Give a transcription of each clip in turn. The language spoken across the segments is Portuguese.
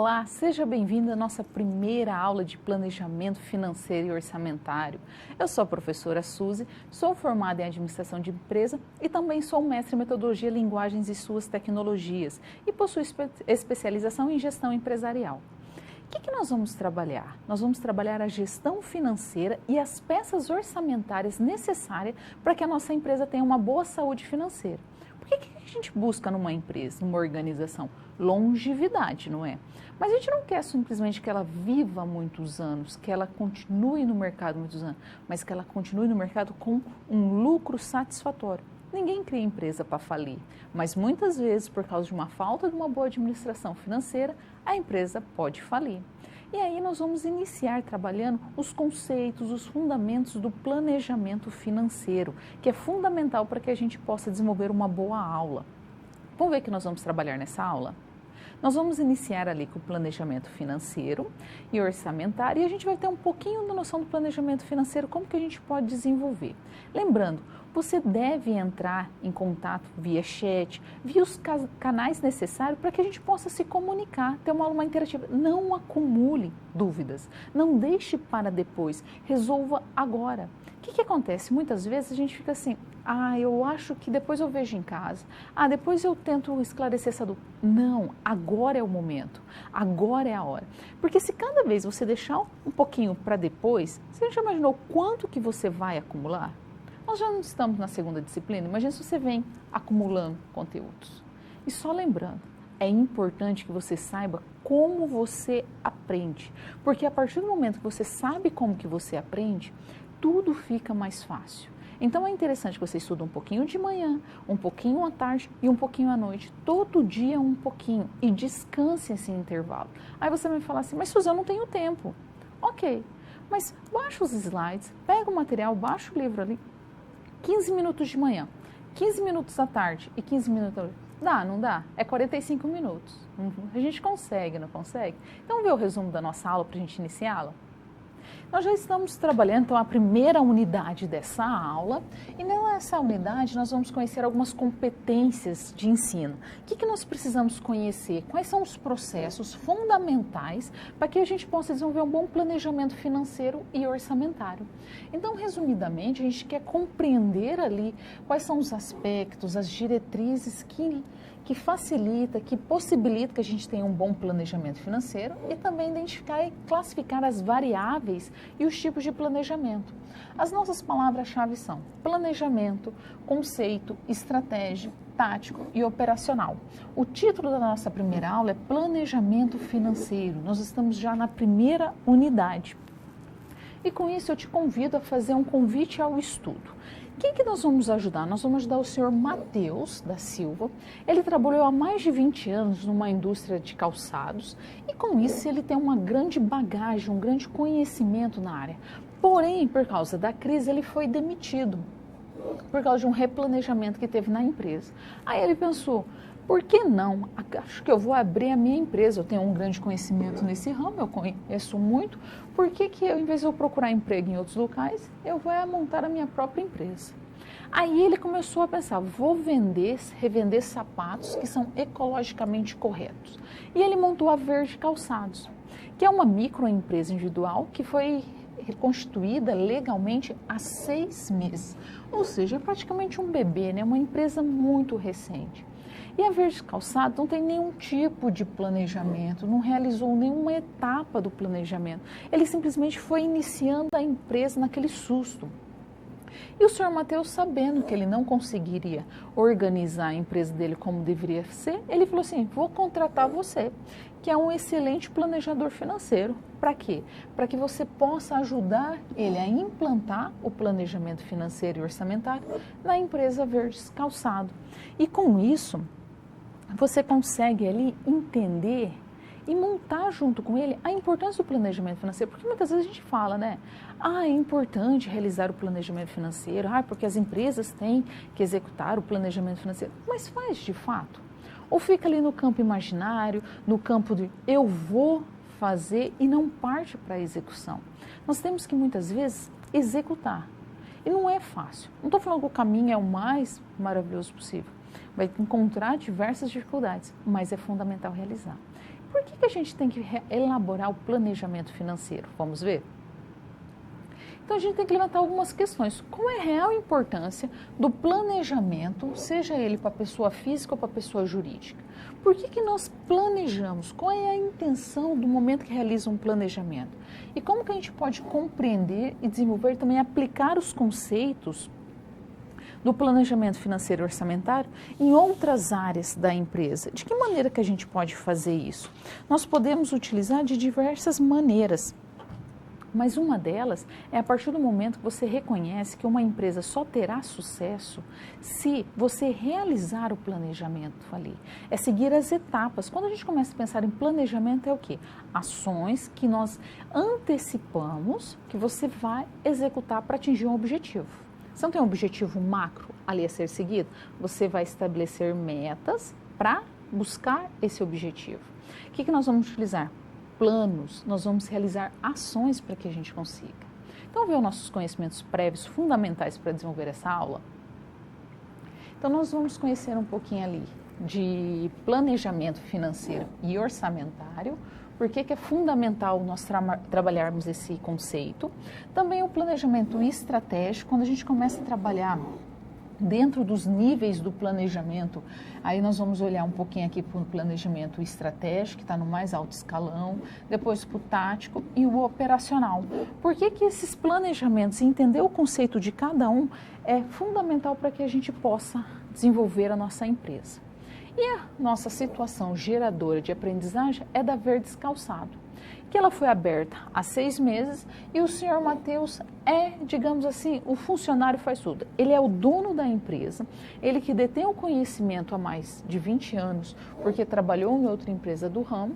Olá, seja bem-vindo à nossa primeira aula de planejamento financeiro e orçamentário. Eu sou a professora Suzy, sou formada em administração de empresa e também sou mestre em metodologia, linguagens e suas tecnologias e possuo especialização em gestão empresarial. O que nós vamos trabalhar? Nós vamos trabalhar a gestão financeira e as peças orçamentárias necessárias para que a nossa empresa tenha uma boa saúde financeira. Por que a gente busca numa empresa, numa organização? Longevidade, não é? Mas a gente não quer simplesmente que ela viva muitos anos, que ela continue no mercado muitos anos, mas que ela continue no mercado com um lucro satisfatório. Ninguém cria empresa para falir, mas muitas vezes, por causa de uma falta de uma boa administração financeira, a empresa pode falir. E aí nós vamos iniciar trabalhando os conceitos, os fundamentos do planejamento financeiro, que é fundamental para que a gente possa desenvolver uma boa aula. Vamos ver o que nós vamos trabalhar nessa aula? Nós vamos iniciar ali com o planejamento financeiro e orçamentário e a gente vai ter um pouquinho da noção do planejamento financeiro, como que a gente pode desenvolver. Lembrando, você deve entrar em contato via chat, via os canais necessários para que a gente possa se comunicar, ter uma aula interativa. Não acumule dúvidas, não deixe para depois, resolva agora. O que acontece? Muitas vezes a gente fica assim, eu acho que depois eu vejo em casa, depois eu tento esclarecer essa dúvida. Não, agora é o momento, agora é a hora. Porque se cada vez você deixar um pouquinho para depois, você já imaginou quanto que você vai acumular? Nós já não estamos na segunda disciplina, imagina se você vem acumulando conteúdos. E só lembrando, é importante que você saiba como você aprende, porque a partir do momento que você sabe como que você aprende, tudo fica mais fácil. Então é interessante que você estude um pouquinho de manhã, um pouquinho à tarde e um pouquinho à noite. Todo dia um pouquinho e descanse esse intervalo. Aí você vai falar assim, mas Suzy, eu não tenho tempo. Ok, mas baixa os slides, pega o material, baixa o livro ali. 15 minutos de manhã, 15 minutos à tarde e 15 minutos à noite. Dá, não dá? É 45 minutos. A gente consegue, não consegue? Então vamos ver o resumo da nossa aula para a gente iniciá-la? Nós já estamos trabalhando, então, a primeira unidade dessa aula e nessa unidade nós vamos conhecer algumas competências de ensino. O que nós precisamos conhecer? Quais são os processos fundamentais para que a gente possa desenvolver um bom planejamento financeiro e orçamentário? Então, resumidamente, a gente quer compreender ali quais são os aspectos, as diretrizes que facilita, que possibilita que a gente tenha um bom planejamento financeiro e também identificar e classificar as variáveis e os tipos de planejamento. As nossas palavras-chave são planejamento, conceito, estratégia, tático e operacional. O título da nossa primeira aula é Planejamento Financeiro. Nós estamos já na primeira unidade. E com isso eu te convido a fazer um convite ao estudo. Quem que nós vamos ajudar? Nós vamos ajudar o senhor Matheus da Silva. Ele trabalhou há mais de 20 anos numa indústria de calçados e com isso ele tem uma grande bagagem, um grande conhecimento na área. Porém, por causa da crise, ele foi demitido por causa de um replanejamento que teve na empresa. Aí ele pensou, por que não? Acho que eu vou abrir a minha empresa, eu tenho um grande conhecimento nesse ramo, eu conheço muito, por que eu, em vez de eu procurar emprego em outros locais, eu vou montar a minha própria empresa? Aí ele começou a pensar, vou revender sapatos que são ecologicamente corretos. E ele montou a Verde Calçados, que é uma microempresa individual que foi reconstituída legalmente há 6 meses. Ou seja, é praticamente um bebê, né? Uma empresa muito recente. E a Verde Calçado não tem nenhum tipo de planejamento, não realizou nenhuma etapa do planejamento. Ele simplesmente foi iniciando a empresa naquele susto. E o senhor Matheus, sabendo que ele não conseguiria organizar a empresa dele como deveria ser, ele falou assim, vou contratar você, que é um excelente planejador financeiro. Para quê? Para que você possa ajudar ele a implantar o planejamento financeiro e orçamentário na empresa Verdes Calçado. E com isso, você consegue ali entender e montar junto com ele a importância do planejamento financeiro, porque muitas vezes a gente fala, né? É importante realizar o planejamento financeiro, porque as empresas têm que executar o planejamento financeiro, mas faz de fato? Ou fica ali no campo imaginário, no campo de eu vou fazer e não parte para a execução? Nós temos que muitas vezes executar e não é fácil. Não estou falando que o caminho é o mais maravilhoso possível, vai encontrar diversas dificuldades, mas é fundamental realizar. por que a gente tem que elaborar o planejamento financeiro? Vamos ver? Então, a gente tem que levantar algumas questões. Qual é a real importância do planejamento, seja ele para a pessoa física ou para a pessoa jurídica? Por que nós planejamos? Qual é a intenção do momento que realiza um planejamento? E como que a gente pode compreender e desenvolver e também aplicar os conceitos do planejamento financeiro e orçamentário em outras áreas da empresa? De que maneira que a gente pode fazer isso? Nós podemos utilizar de diversas maneiras. Mas uma delas é a partir do momento que você reconhece que uma empresa só terá sucesso se você realizar o planejamento ali. É seguir as etapas. Quando a gente começa a pensar em planejamento é o quê? Ações que nós antecipamos que você vai executar para atingir um objetivo. Você não tem um objetivo macro ali a ser seguido? Você vai estabelecer metas para buscar esse objetivo. O que nós vamos utilizar? Planos, nós vamos realizar ações para que a gente consiga. Então, ver os nossos conhecimentos prévios fundamentais para desenvolver essa aula. Então, nós vamos conhecer um pouquinho ali de planejamento financeiro e orçamentário, por que é fundamental nós trabalharmos esse conceito. Também o planejamento estratégico, quando a gente começa a trabalhar dentro dos níveis do planejamento, aí nós vamos olhar um pouquinho aqui para o planejamento estratégico, que está no mais alto escalão, depois para o tático e o operacional. Por que esses planejamentos, entender o conceito de cada um, é fundamental para que a gente possa desenvolver a nossa empresa? E a nossa situação geradora de aprendizagem é da Verdes Calçado, que ela foi aberta há 6 meses e o senhor Matheus é, digamos assim, o funcionário faz tudo. Ele é o dono da empresa, ele que detém o conhecimento há mais de 20 anos, porque trabalhou em outra empresa do ramo,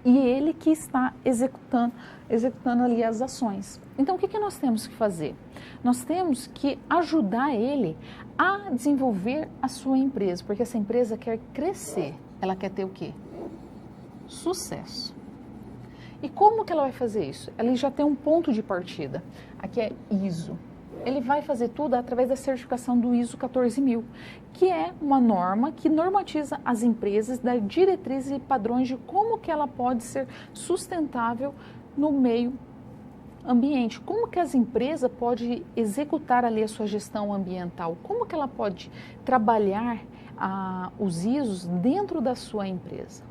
e ele que está executando ali as ações. Então, o que nós temos que fazer? Nós temos que ajudar ele a desenvolver a sua empresa, porque essa empresa quer crescer, ela quer ter o quê? Sucesso. E como que ela vai fazer isso? Ela já tem um ponto de partida, aqui é ISO. Ele vai fazer tudo através da certificação do ISO 14000, que é uma norma que normatiza as empresas, dá diretrizes e padrões de como que ela pode ser sustentável no meio ambiente. Como que as empresas podem executar ali a sua gestão ambiental? Como que ela pode trabalhar os ISOs dentro da sua empresa?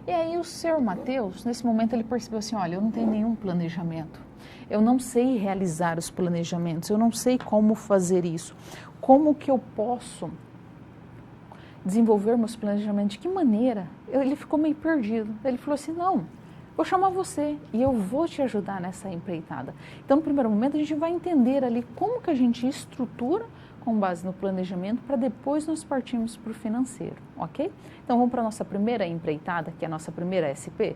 E aí o senhor Matheus, nesse momento, ele percebeu assim, olha, eu não tenho nenhum planejamento. Eu não sei realizar os planejamentos, eu não sei como fazer isso. Como que eu posso desenvolver meus planejamentos? De que maneira? Ele ficou meio perdido. Ele falou assim, não, vou chamar você e eu vou te ajudar nessa empreitada. Então, no primeiro momento, a gente vai entender ali como que a gente estrutura com base no planejamento para depois nós partirmos para o financeiro, ok? Então, vamos para a nossa primeira empreitada, que é a nossa primeira SP?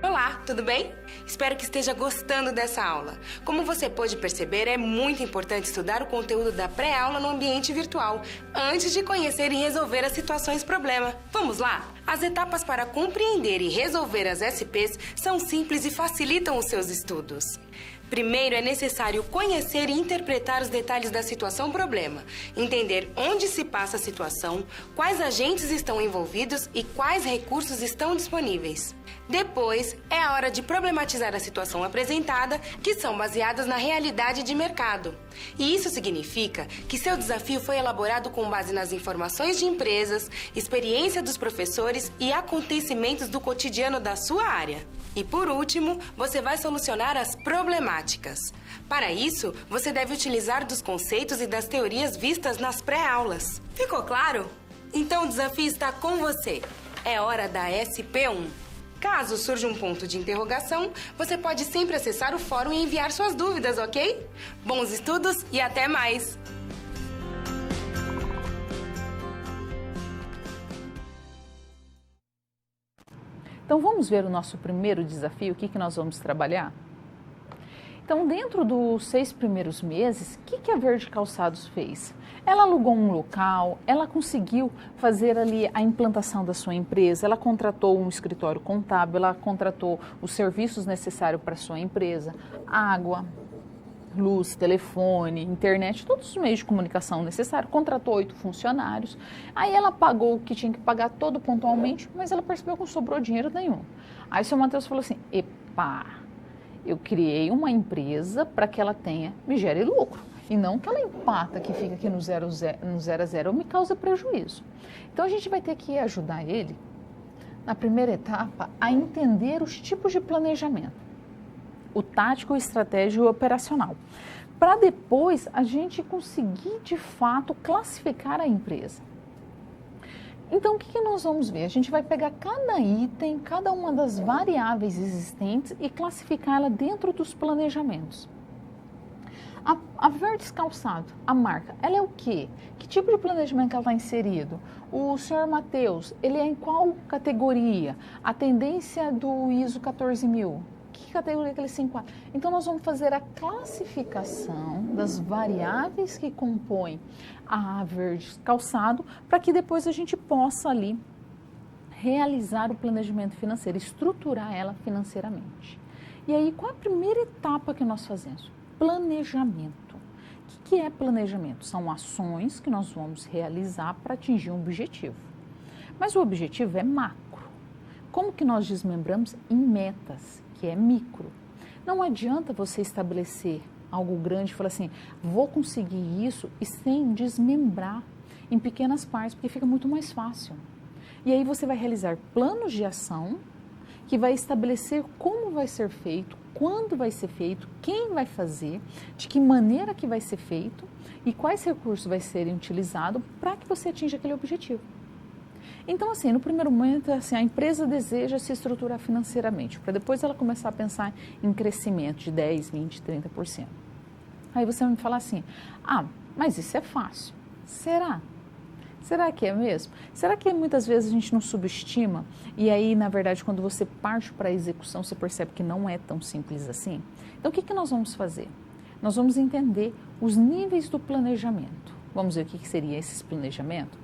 Olá, tudo bem? Espero que esteja gostando dessa aula. Como você pode perceber, é muito importante estudar o conteúdo da pré-aula no ambiente virtual, antes de conhecer e resolver as situações problema. Vamos lá? As etapas para compreender e resolver as SPs são simples e facilitam os seus estudos. Primeiro, é necessário conhecer e interpretar os detalhes da situação problema, entender onde se passa a situação, quais agentes estão envolvidos e quais recursos estão disponíveis. Depois, é a hora de problematizar a situação apresentada, que são baseadas na realidade de mercado. E isso significa que seu desafio foi elaborado com base nas informações de empresas, experiência dos professores e acontecimentos do cotidiano da sua área. E por último, você vai solucionar as problemáticas. Para isso, você deve utilizar dos conceitos e das teorias vistas nas pré-aulas. Ficou claro? Então o desafio está com você. É hora da SP1. Caso surja um ponto de interrogação, você pode sempre acessar o fórum e enviar suas dúvidas, ok? Bons estudos e até mais! Então, vamos ver o nosso primeiro desafio, o que nós vamos trabalhar? Então, dentro dos 6 primeiros meses, o que a Verde Calçados fez? Ela alugou um local, ela conseguiu fazer ali a implantação da sua empresa, ela contratou um escritório contábil, ela contratou os serviços necessários para a sua empresa, água, luz, telefone, internet, todos os meios de comunicação necessários, contratou 8 funcionários, aí ela pagou o que tinha que pagar todo pontualmente, mas ela percebeu que não sobrou dinheiro nenhum. Aí o seu Matheus falou assim, epa, eu criei uma empresa para que ela me gere lucro, e não que ela empata, que fica aqui no zero a zero, me causa prejuízo. Então a gente vai ter que ajudar ele, na primeira etapa, a entender os tipos de planejamento. O tático, o estratégico e o operacional, para depois a gente conseguir de fato classificar a empresa. Então o que nós vamos ver? A gente vai pegar cada item, cada uma das variáveis existentes e classificá-la dentro dos planejamentos. A Verdes Calçado, a marca, ela é o quê? Que tipo de planejamento que ela está inserido? O senhor Matheus, ele é em qual categoria? A tendência do ISO 14000? Que categoria que ele se enquadra? Então, nós vamos fazer a classificação das variáveis que compõem a Verdes Calçado para que depois a gente possa ali realizar o planejamento financeiro, estruturar ela financeiramente. E aí, qual a primeira etapa que nós fazemos? Planejamento. O que é planejamento? São ações que nós vamos realizar para atingir um objetivo. Mas o objetivo é macro. Como que nós desmembramos? Em metas, que é micro. Não adianta você estabelecer algo grande e falar assim, vou conseguir isso e sem desmembrar em pequenas partes, porque fica muito mais fácil. E aí você vai realizar planos de ação que vai estabelecer como vai ser feito, quando vai ser feito, quem vai fazer, de que maneira que vai ser feito e quais recursos vai serem utilizados para que você atinja aquele objetivo. Então, assim, no primeiro momento, assim, a empresa deseja se estruturar financeiramente, para depois ela começar a pensar em crescimento de 10, 20, 30%. Aí você vai me falar assim, mas isso é fácil. Será? Será que é mesmo? Será que muitas vezes a gente não subestima e aí, na verdade, quando você parte para a execução, você percebe que não é tão simples assim? Então, o que nós vamos fazer? Nós vamos entender os níveis do planejamento. Vamos ver o que seria esse planejamento?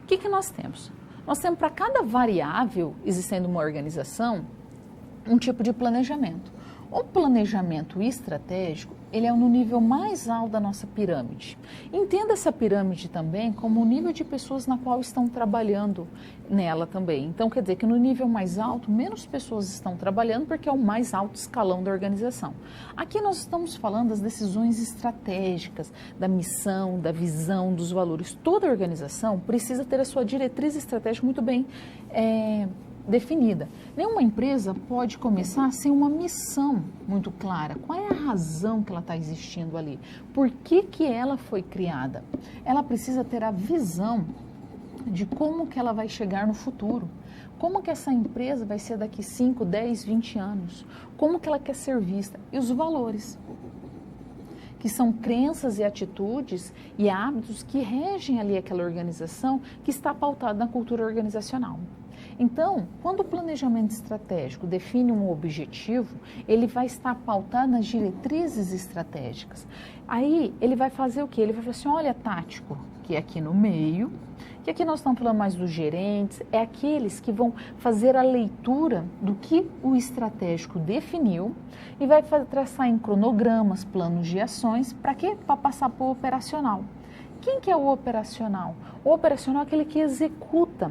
O que nós temos? Nós temos para cada variável existendo uma organização, um tipo de planejamento. O planejamento estratégico, ele é no nível mais alto da nossa pirâmide. Entenda essa pirâmide também como o nível de pessoas na qual estão trabalhando nela também. Então, quer dizer que no nível mais alto, menos pessoas estão trabalhando porque é o mais alto escalão da organização. Aqui nós estamos falando das decisões estratégicas, da missão, da visão, dos valores. Toda organização precisa ter a sua diretriz estratégica muito bem definida. Nenhuma empresa pode começar sem uma missão muito clara. Qual é a razão que ela está existindo ali? Por que ela foi criada? Ela precisa ter a visão de como que ela vai chegar no futuro. Como que essa empresa vai ser daqui 5, 10, 20 anos? Como que ela quer ser vista? E os valores, que são crenças e atitudes e hábitos que regem ali aquela organização que está pautada na cultura organizacional. Então, quando o planejamento estratégico define um objetivo, ele vai estar pautado nas diretrizes estratégicas. Aí, ele vai fazer o quê? Ele vai falar assim, olha, tático, que é aqui no meio, que aqui nós estamos falando mais dos gerentes, é aqueles que vão fazer a leitura do que o estratégico definiu e vai traçar em cronogramas, planos de ações, para quê? Para passar para o operacional. Quem que é o operacional? O operacional é aquele que executa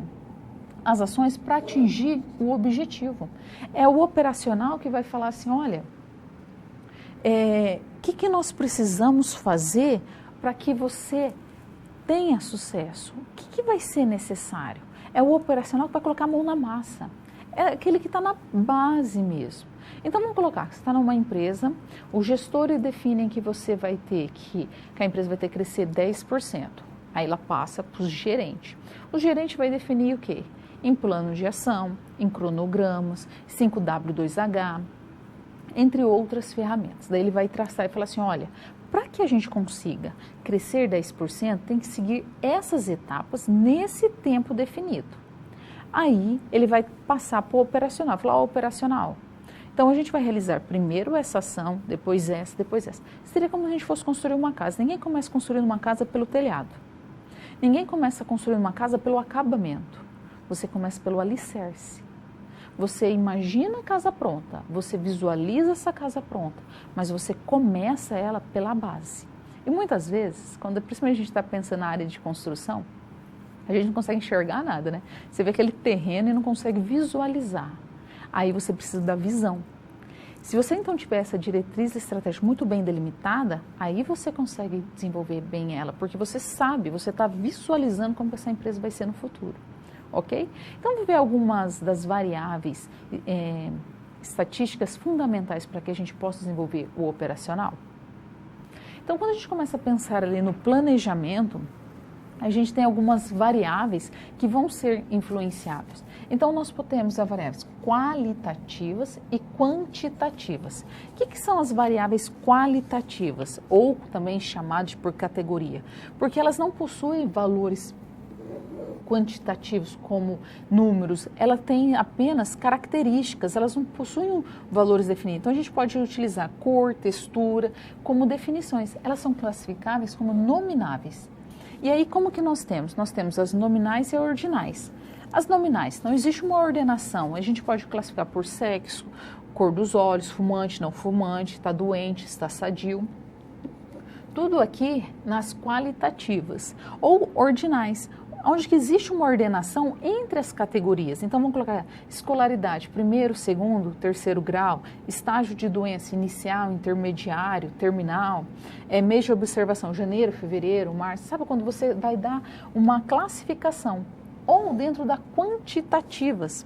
as ações para atingir o objetivo. É o operacional que vai falar assim, olha, o que nós precisamos fazer para que você tenha sucesso? O que vai ser necessário? É o operacional que vai colocar a mão na massa. É aquele que está na base mesmo. Então, vamos colocar, você está numa empresa, os gestores definem que você vai ter que a empresa vai ter que crescer 10%. Aí ela passa para o gerente. O gerente vai definir o quê? Em plano de ação, em cronogramas, 5W2H, entre outras ferramentas. Daí ele vai traçar e falar assim, olha, para que a gente consiga crescer 10%, tem que seguir essas etapas nesse tempo definido. Aí ele vai passar para o operacional, falar, operacional. Então a gente vai realizar primeiro essa ação, depois essa, depois essa. Seria como se a gente fosse construir uma casa. Ninguém começa construindo uma casa pelo telhado. Ninguém começa a construir uma casa pelo acabamento. Você começa pelo alicerce. Você imagina a casa pronta, você visualiza essa casa pronta, mas você começa ela pela base. E muitas vezes, principalmente a gente está pensando na área de construção, a gente não consegue enxergar nada, né? Você vê aquele terreno e não consegue visualizar. Aí você precisa da visão. Se você então tiver essa diretriz estratégica muito bem delimitada, aí você consegue desenvolver bem ela, porque você sabe, você está visualizando como essa empresa vai ser no futuro, ok? Então, vamos ver algumas das variáveis estatísticas fundamentais para que a gente possa desenvolver o operacional. Então, quando a gente começa a pensar ali no planejamento, a gente tem algumas variáveis que vão ser influenciáveis. Então, nós temos as variáveis qualitativas e quantitativas. O que são as variáveis qualitativas, ou também chamadas por categoria? Porque elas não possuem valores quantitativos como números, ela tem apenas características, elas não possuem valores definidos. Então, a gente pode utilizar cor, textura como definições. Elas são classificáveis como nomináveis. E aí, como que nós temos? Nós temos as nominais e as ordinais. As nominais, não existe uma ordenação, a gente pode classificar por sexo, cor dos olhos, fumante, não fumante, está doente, está sadio. Tudo aqui nas qualitativas ou ordinais, onde que existe uma ordenação entre as categorias. Então, vamos colocar escolaridade, primeiro, segundo, terceiro grau, estágio de doença inicial, intermediário, terminal, mês de observação, janeiro, fevereiro, março. Sabe quando você vai dar uma classificação? Ou dentro da quantitativas.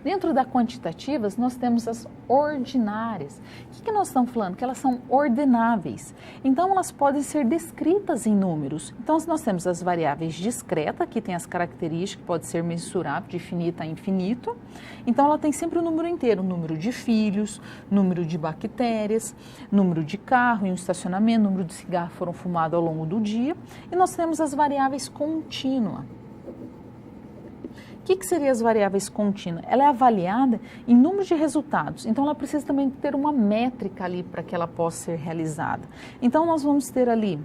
Dentro da quantitativas, nós temos as ordinárias. O que nós estamos falando? Que elas são ordenáveis. Então, elas podem ser descritas em números. Então, nós temos as variáveis discreta, que tem as características, pode ser mensurável, de finito a infinito. Então, ela tem sempre o número inteiro, número de filhos, número de bactérias, número de carro em um estacionamento, número de cigarros foram fumados ao longo do dia. E nós temos as variáveis contínuas. O que seriam as variáveis contínuas? Ela é avaliada em número de resultados, então ela precisa também ter uma métrica ali para que ela possa ser realizada. Então nós vamos ter ali,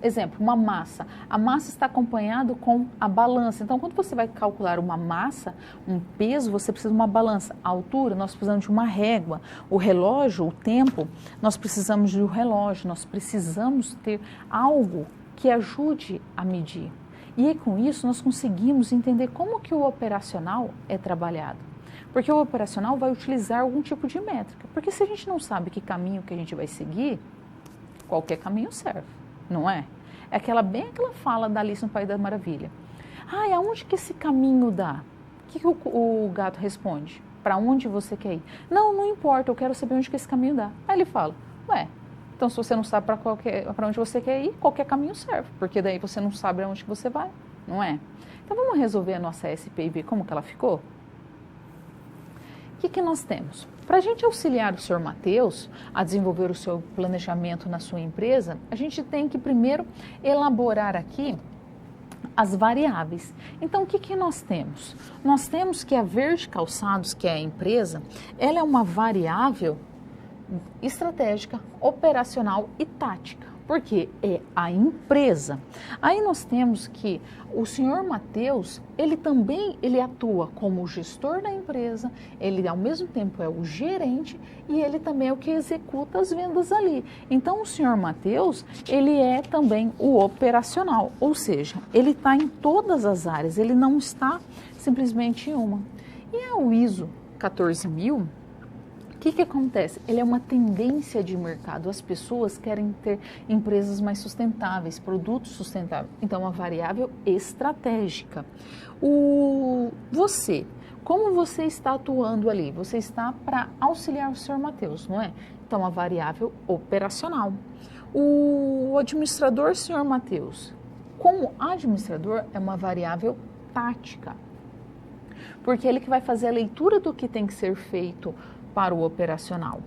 exemplo, uma massa. A massa está acompanhada com a balança. Então quando você vai calcular uma massa, um peso, você precisa de uma balança. A altura, nós precisamos de uma régua. O relógio, o tempo, nós precisamos de um relógio. Nós precisamos ter algo que ajude a medir. E com isso nós conseguimos entender como que o operacional é trabalhado. Porque o operacional vai utilizar algum tipo de métrica. Porque se a gente não sabe que caminho que a gente vai seguir, qualquer caminho serve, não é? É bem aquela fala da Alice no País da Maravilha. Ah, aonde que esse caminho dá? O que o gato responde? Para onde você quer ir? Não importa, eu quero saber onde que esse caminho dá. Aí ele fala, então, se você não sabe para onde você quer ir, qualquer caminho serve, porque daí você não sabe aonde que você vai, não é? Então, vamos resolver a nossa SP e ver como que ela ficou? O que nós temos? Para a gente auxiliar o Sr. Matheus a desenvolver o seu planejamento na sua empresa, a gente tem que primeiro elaborar aqui as variáveis. Então, o que nós temos? Nós temos que a Verde Calçados, que é a empresa, ela é uma variável estratégica, operacional e tática, porque é a empresa. Aí nós temos que o senhor Matheus, ele atua como gestor da empresa, ele ao mesmo tempo é o gerente e ele também é o que executa as vendas ali. Então o senhor Matheus, ele é também o operacional, ou seja, ele está em todas as áreas, ele não está simplesmente em uma. E o ISO 14000, o que acontece? Ele é uma tendência de mercado. As pessoas querem ter empresas mais sustentáveis, produtos sustentáveis. Então, uma variável estratégica. Como você está atuando ali? Você está para auxiliar o Sr. Matheus, não é? Então, uma variável operacional. O administrador, Sr. Matheus, como administrador, é uma variável tática. Porque ele que vai fazer a leitura do que tem que ser feito para o operacional.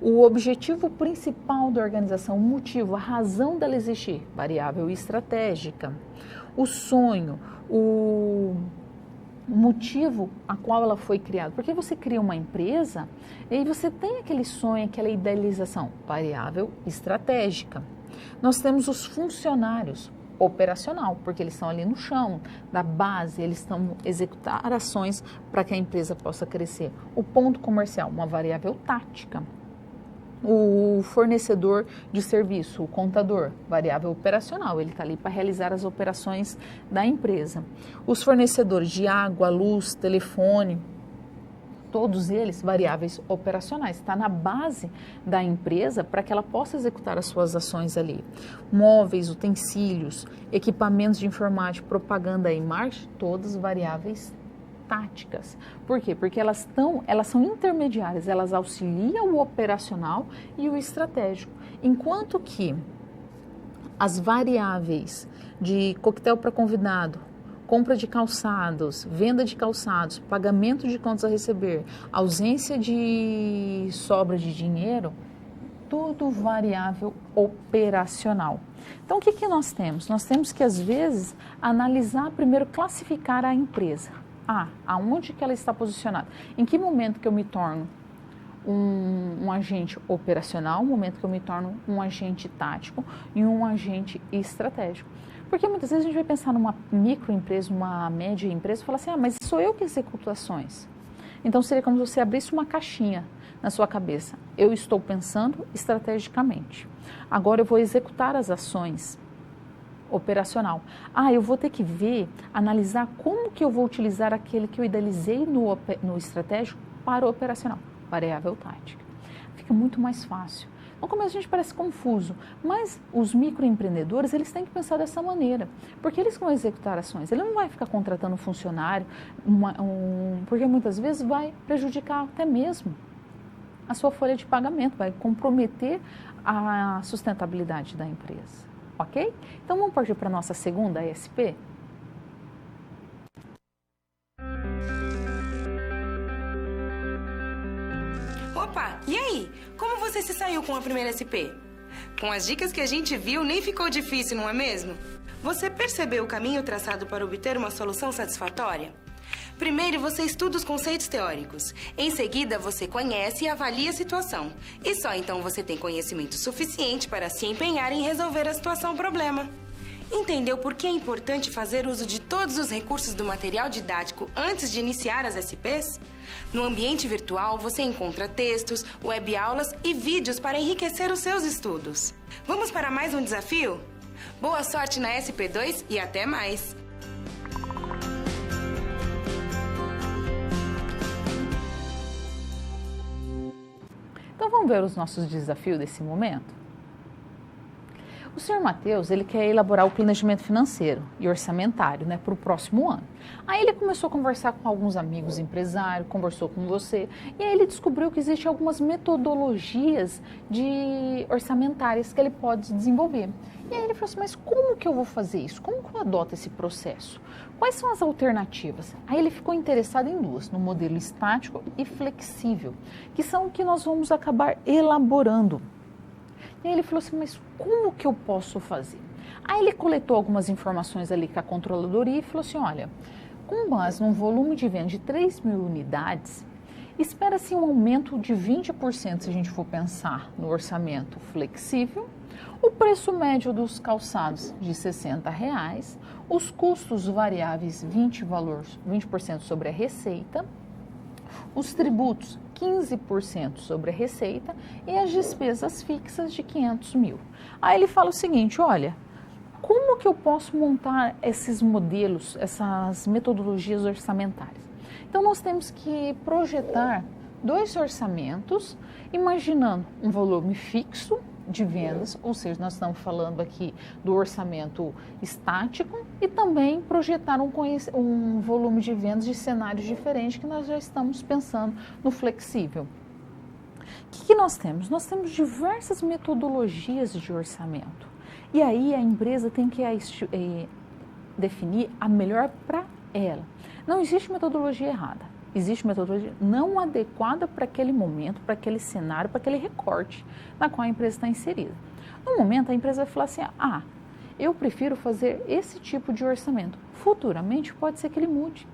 O objetivo principal da organização, o motivo, a razão dela existir, variável estratégica. O sonho, o motivo a qual ela foi criada. Porque você cria uma empresa e aí você tem aquele sonho, aquela idealização, variável estratégica. Nós temos os funcionários, operacional, porque eles estão ali no chão, da base, eles estão executar ações para que a empresa possa crescer. O ponto comercial, uma variável tática. O fornecedor de serviço, o contador, variável operacional, ele está ali para realizar as operações da empresa. Os fornecedores de água, luz, telefone, todos eles variáveis operacionais, está na base da empresa para que ela possa executar as suas ações ali. Móveis, utensílios, equipamentos de informática, propaganda e marketing, todas variáveis táticas. Por quê? Porque elas são intermediárias, elas auxiliam o operacional e o estratégico. Enquanto que as variáveis de coquetel para convidado, compra de calçados, venda de calçados, pagamento de contas a receber, ausência de sobra de dinheiro, tudo variável operacional. Então, o que nós temos? Nós temos que, às vezes, analisar, primeiro, classificar a empresa. Aonde que ela está posicionada? Em que momento que eu me torno um agente operacional, um momento que eu me torno um agente tático e um agente estratégico? Porque muitas vezes a gente vai pensar numa microempresa, uma média empresa e falar assim, mas sou eu que executo ações. Então seria como se você abrisse uma caixinha na sua cabeça. Eu estou pensando estrategicamente. Agora eu vou executar as ações operacional. Eu vou ter que analisar como que eu vou utilizar aquele que eu idealizei no estratégico para o operacional. Variável tática. Fica muito mais fácil. No começo a gente parece confuso, mas os microempreendedores, eles têm que pensar dessa maneira, porque eles vão executar ações. Ele não vai ficar contratando um funcionário, porque muitas vezes vai prejudicar até mesmo a sua folha de pagamento, vai comprometer a sustentabilidade da empresa. Ok? Então vamos partir para a nossa segunda SP? Opa, e aí? Como você se saiu com a primeira SP? Com as dicas que a gente viu, nem ficou difícil, não é mesmo? Você percebeu o caminho traçado para obter uma solução satisfatória? Primeiro, você estuda os conceitos teóricos. Em seguida, você conhece e avalia a situação. E só então você tem conhecimento suficiente para se empenhar em resolver a situação-problema. Entendeu por que é importante fazer uso de todos os recursos do material didático antes de iniciar as SPs? No ambiente virtual, você encontra textos, webaulas e vídeos para enriquecer os seus estudos. Vamos para mais um desafio? Boa sorte na SP2 e até mais! Então vamos ver os nossos desafios desse momento? O senhor Matheus, ele quer elaborar o planejamento financeiro e orçamentário, para o próximo ano. Aí ele começou a conversar com alguns amigos empresários, conversou com você, e aí ele descobriu que existem algumas metodologias orçamentárias que ele pode desenvolver. E aí ele falou assim, mas como que eu vou fazer isso? Como que eu adoto esse processo? Quais são as alternativas? Aí ele ficou interessado em duas, no modelo estático e flexível, que são o que nós vamos acabar elaborando. E aí ele falou assim, mas como que eu posso fazer? Aí ele coletou algumas informações ali com a controladoria e falou assim, olha, com base num volume de venda de 3.000 unidades, espera-se um aumento de 20% se a gente for pensar no orçamento flexível, o preço médio dos calçados de R$ 60, os custos variáveis 20% sobre a receita, os tributos 15% sobre a receita e as despesas fixas de 500 mil. Aí ele fala o seguinte, olha, como que eu posso montar esses modelos, essas metodologias orçamentárias? Então nós temos que projetar 2 orçamentos, imaginando um volume fixo de vendas, ou seja, nós estamos falando aqui do orçamento estático e também projetar um volume de vendas de cenários diferentes que nós já estamos pensando no flexível. O que nós temos? Nós temos diversas metodologias de orçamento e aí a empresa tem que definir a melhor para ela. Não existe metodologia errada. Existe metodologia não adequada para aquele momento, para aquele cenário, para aquele recorte na qual a empresa está inserida. No momento, a empresa vai falar assim, eu prefiro fazer esse tipo de orçamento. Futuramente, pode ser que ele mude.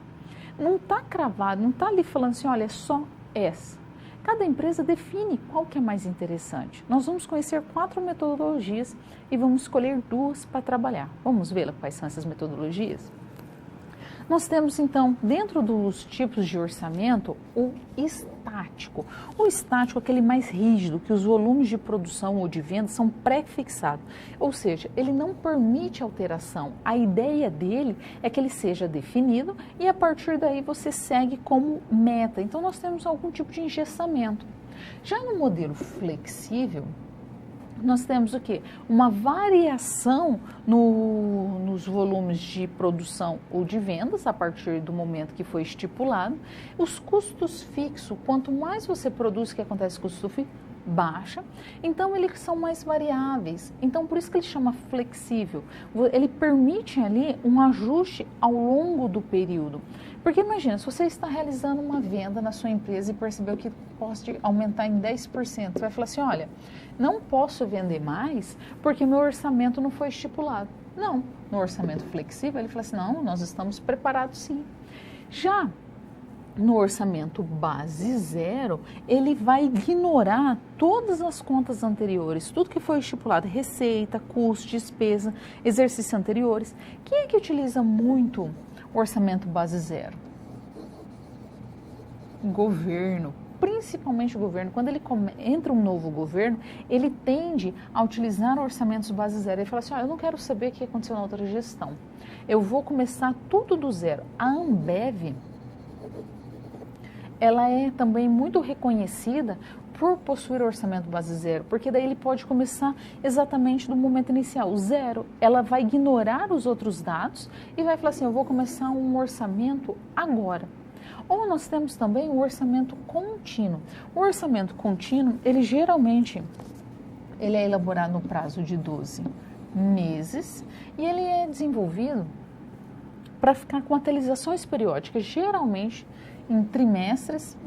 Não está cravado, não está ali falando assim, olha, é só essa. Cada empresa define qual que é mais interessante. Nós vamos conhecer 4 metodologias e vamos escolher 2 para trabalhar. Vamos ver quais são essas metodologias? Nós temos, então, dentro dos tipos de orçamento, o estático. O estático é aquele mais rígido, que os volumes de produção ou de venda são pré-fixados. Ou seja, ele não permite alteração. A ideia dele é que ele seja definido e a partir daí você segue como meta. Então, nós temos algum tipo de engessamento. Já no modelo flexível, nós temos o quê? Uma variação nos volumes de produção ou de vendas a partir do momento que foi estipulado. Os custos fixos, quanto mais você produz, o que acontece com o custo fixo? Baixa, então eles são mais variáveis, então por isso que ele chama flexível, ele permite ali um ajuste ao longo do período, porque imagina, se você está realizando uma venda na sua empresa e percebeu que pode aumentar em 10%, você vai falar assim, olha, não posso vender mais porque meu orçamento não foi estipulado. Não, no orçamento flexível ele fala assim, não, nós estamos preparados sim. Já no orçamento base zero, ele vai ignorar todas as contas anteriores, tudo que foi estipulado, receita, custo, despesa, exercícios anteriores. Quem é que utiliza muito o orçamento base zero? Governo, principalmente o governo. Quando ele entra um novo governo, ele tende a utilizar orçamentos base zero. Ele fala assim, eu não quero saber o que aconteceu na outra gestão, eu vou começar tudo do zero. A Ambev, ela é também muito reconhecida por possuir orçamento base zero, porque daí ele pode começar exatamente do momento inicial, zero. Ela vai ignorar os outros dados e vai falar assim, eu vou começar um orçamento agora. Ou nós temos também o orçamento contínuo. O orçamento contínuo, ele geralmente ele é elaborado no prazo de 12 meses e ele é desenvolvido para ficar com atualizações periódicas, geralmente em trimestres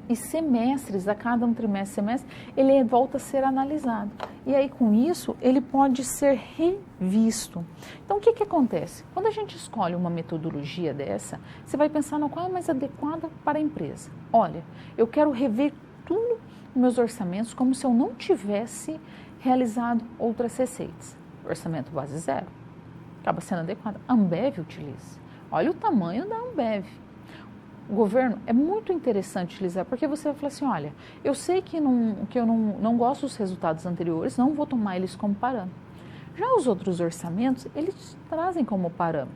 e semestres, a cada um trimestre, semestre, ele volta a ser analisado. E aí, com isso, ele pode ser revisto. Então, o que que acontece? Quando a gente escolhe uma metodologia dessa, você vai pensar no qual é mais adequada para a empresa. Olha, eu quero rever tudo nos meus orçamentos como se eu não tivesse realizado outras receitas. Orçamento base zero acaba sendo adequado. A Ambev utiliza. Olha o tamanho da Ambev. O governo é muito interessante utilizar, porque você vai falar assim, olha, eu sei que eu não gosto dos resultados anteriores, não vou tomar eles como parâmetro. Já os outros orçamentos, eles trazem como parâmetro.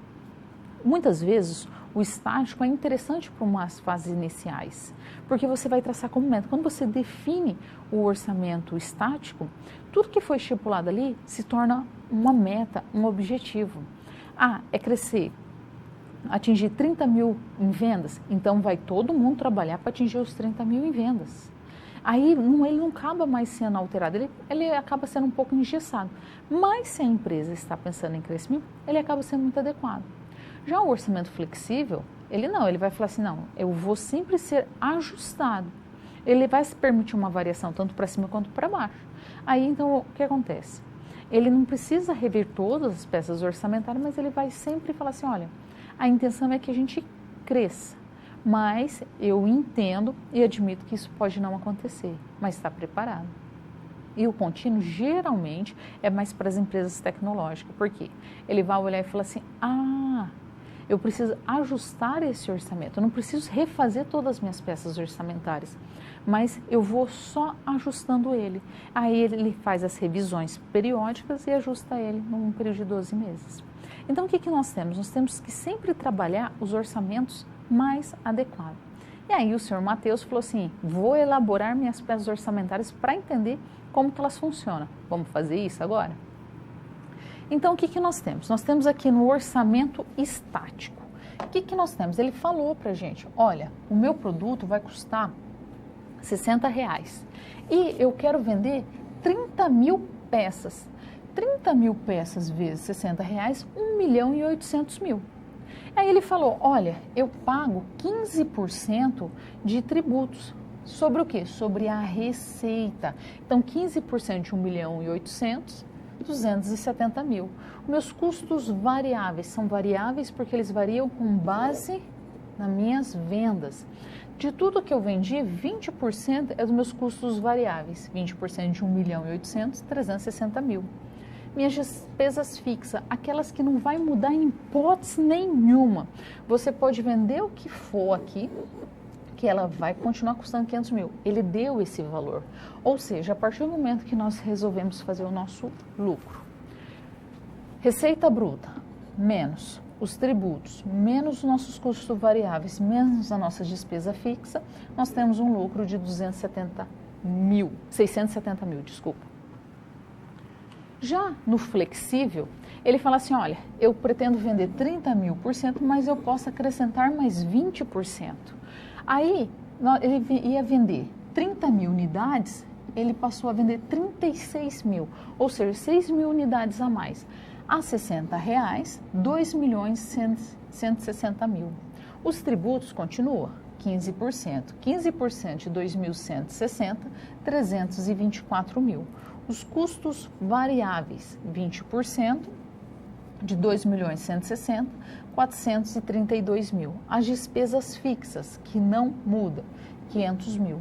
Muitas vezes, o estático é interessante para umas fases iniciais, porque você vai traçar como meta. Quando você define o orçamento estático, tudo que foi estipulado ali se torna uma meta, um objetivo. É crescer, atingir 30 mil em vendas, então vai todo mundo trabalhar para atingir os 30 mil em vendas. Aí ele não acaba mais sendo alterado, ele acaba sendo um pouco engessado. Mas se a empresa está pensando em crescimento, ele acaba sendo muito adequado. Já o orçamento flexível, ele vai falar assim, não, eu vou sempre ser ajustado. Ele vai se permitir uma variação tanto para cima quanto para baixo. Aí então o que acontece? Ele não precisa rever todas as peças orçamentárias, mas ele vai sempre falar assim, olha, a intenção é que a gente cresça, mas eu entendo e admito que isso pode não acontecer, mas está preparado. E o contínuo geralmente é mais para as empresas tecnológicas, porque ele vai olhar e falar assim, eu preciso ajustar esse orçamento, eu não preciso refazer todas as minhas peças orçamentárias, mas eu vou só ajustando ele. Aí ele faz as revisões periódicas e ajusta ele num período de 12 meses. Então, o que nós temos? Nós temos que sempre trabalhar os orçamentos mais adequados. E aí o senhor Matheus falou assim, vou elaborar minhas peças orçamentárias para entender como que elas funcionam. Vamos fazer isso agora? Então, o que nós temos? Nós temos aqui no orçamento estático. O que nós temos? Ele falou para a gente, olha, o meu produto vai custar R$60 e eu quero vender 30 mil peças. 30 mil peças vezes R$60, 1.800.000. Aí ele falou, olha, eu pago 15% de tributos. Sobre o quê? Sobre a receita. Então, 15% de 1.800.000, 270.000. Meus custos variáveis são variáveis porque eles variam com base nas minhas vendas. De tudo que eu vendi, 20% é dos meus custos variáveis. 20% de 1.800.000, 360 mil. Minhas despesas fixas, aquelas que não vai mudar em hipótese nenhuma. Você pode vender o que for aqui, que ela vai continuar custando 500 mil. Ele deu esse valor. Ou seja, a partir do momento que nós resolvemos fazer o nosso lucro, receita bruta, menos os tributos, menos os nossos custos variáveis, menos a nossa despesa fixa, nós temos um lucro de 670 mil, desculpa. Já no flexível, ele fala assim, olha, eu pretendo vender 30.000%, mas eu posso acrescentar mais 20%. Aí, ele ia vender 30 mil unidades, ele passou a vender 36 mil, ou seja, 6 mil unidades a mais. A R$60, 2.160.000. Os tributos continuam, 15%. 15% de 2.160, 324 mil. Os custos variáveis, 20%, de 2.160.000, 432 mil. As despesas fixas, que não mudam, 500 mil.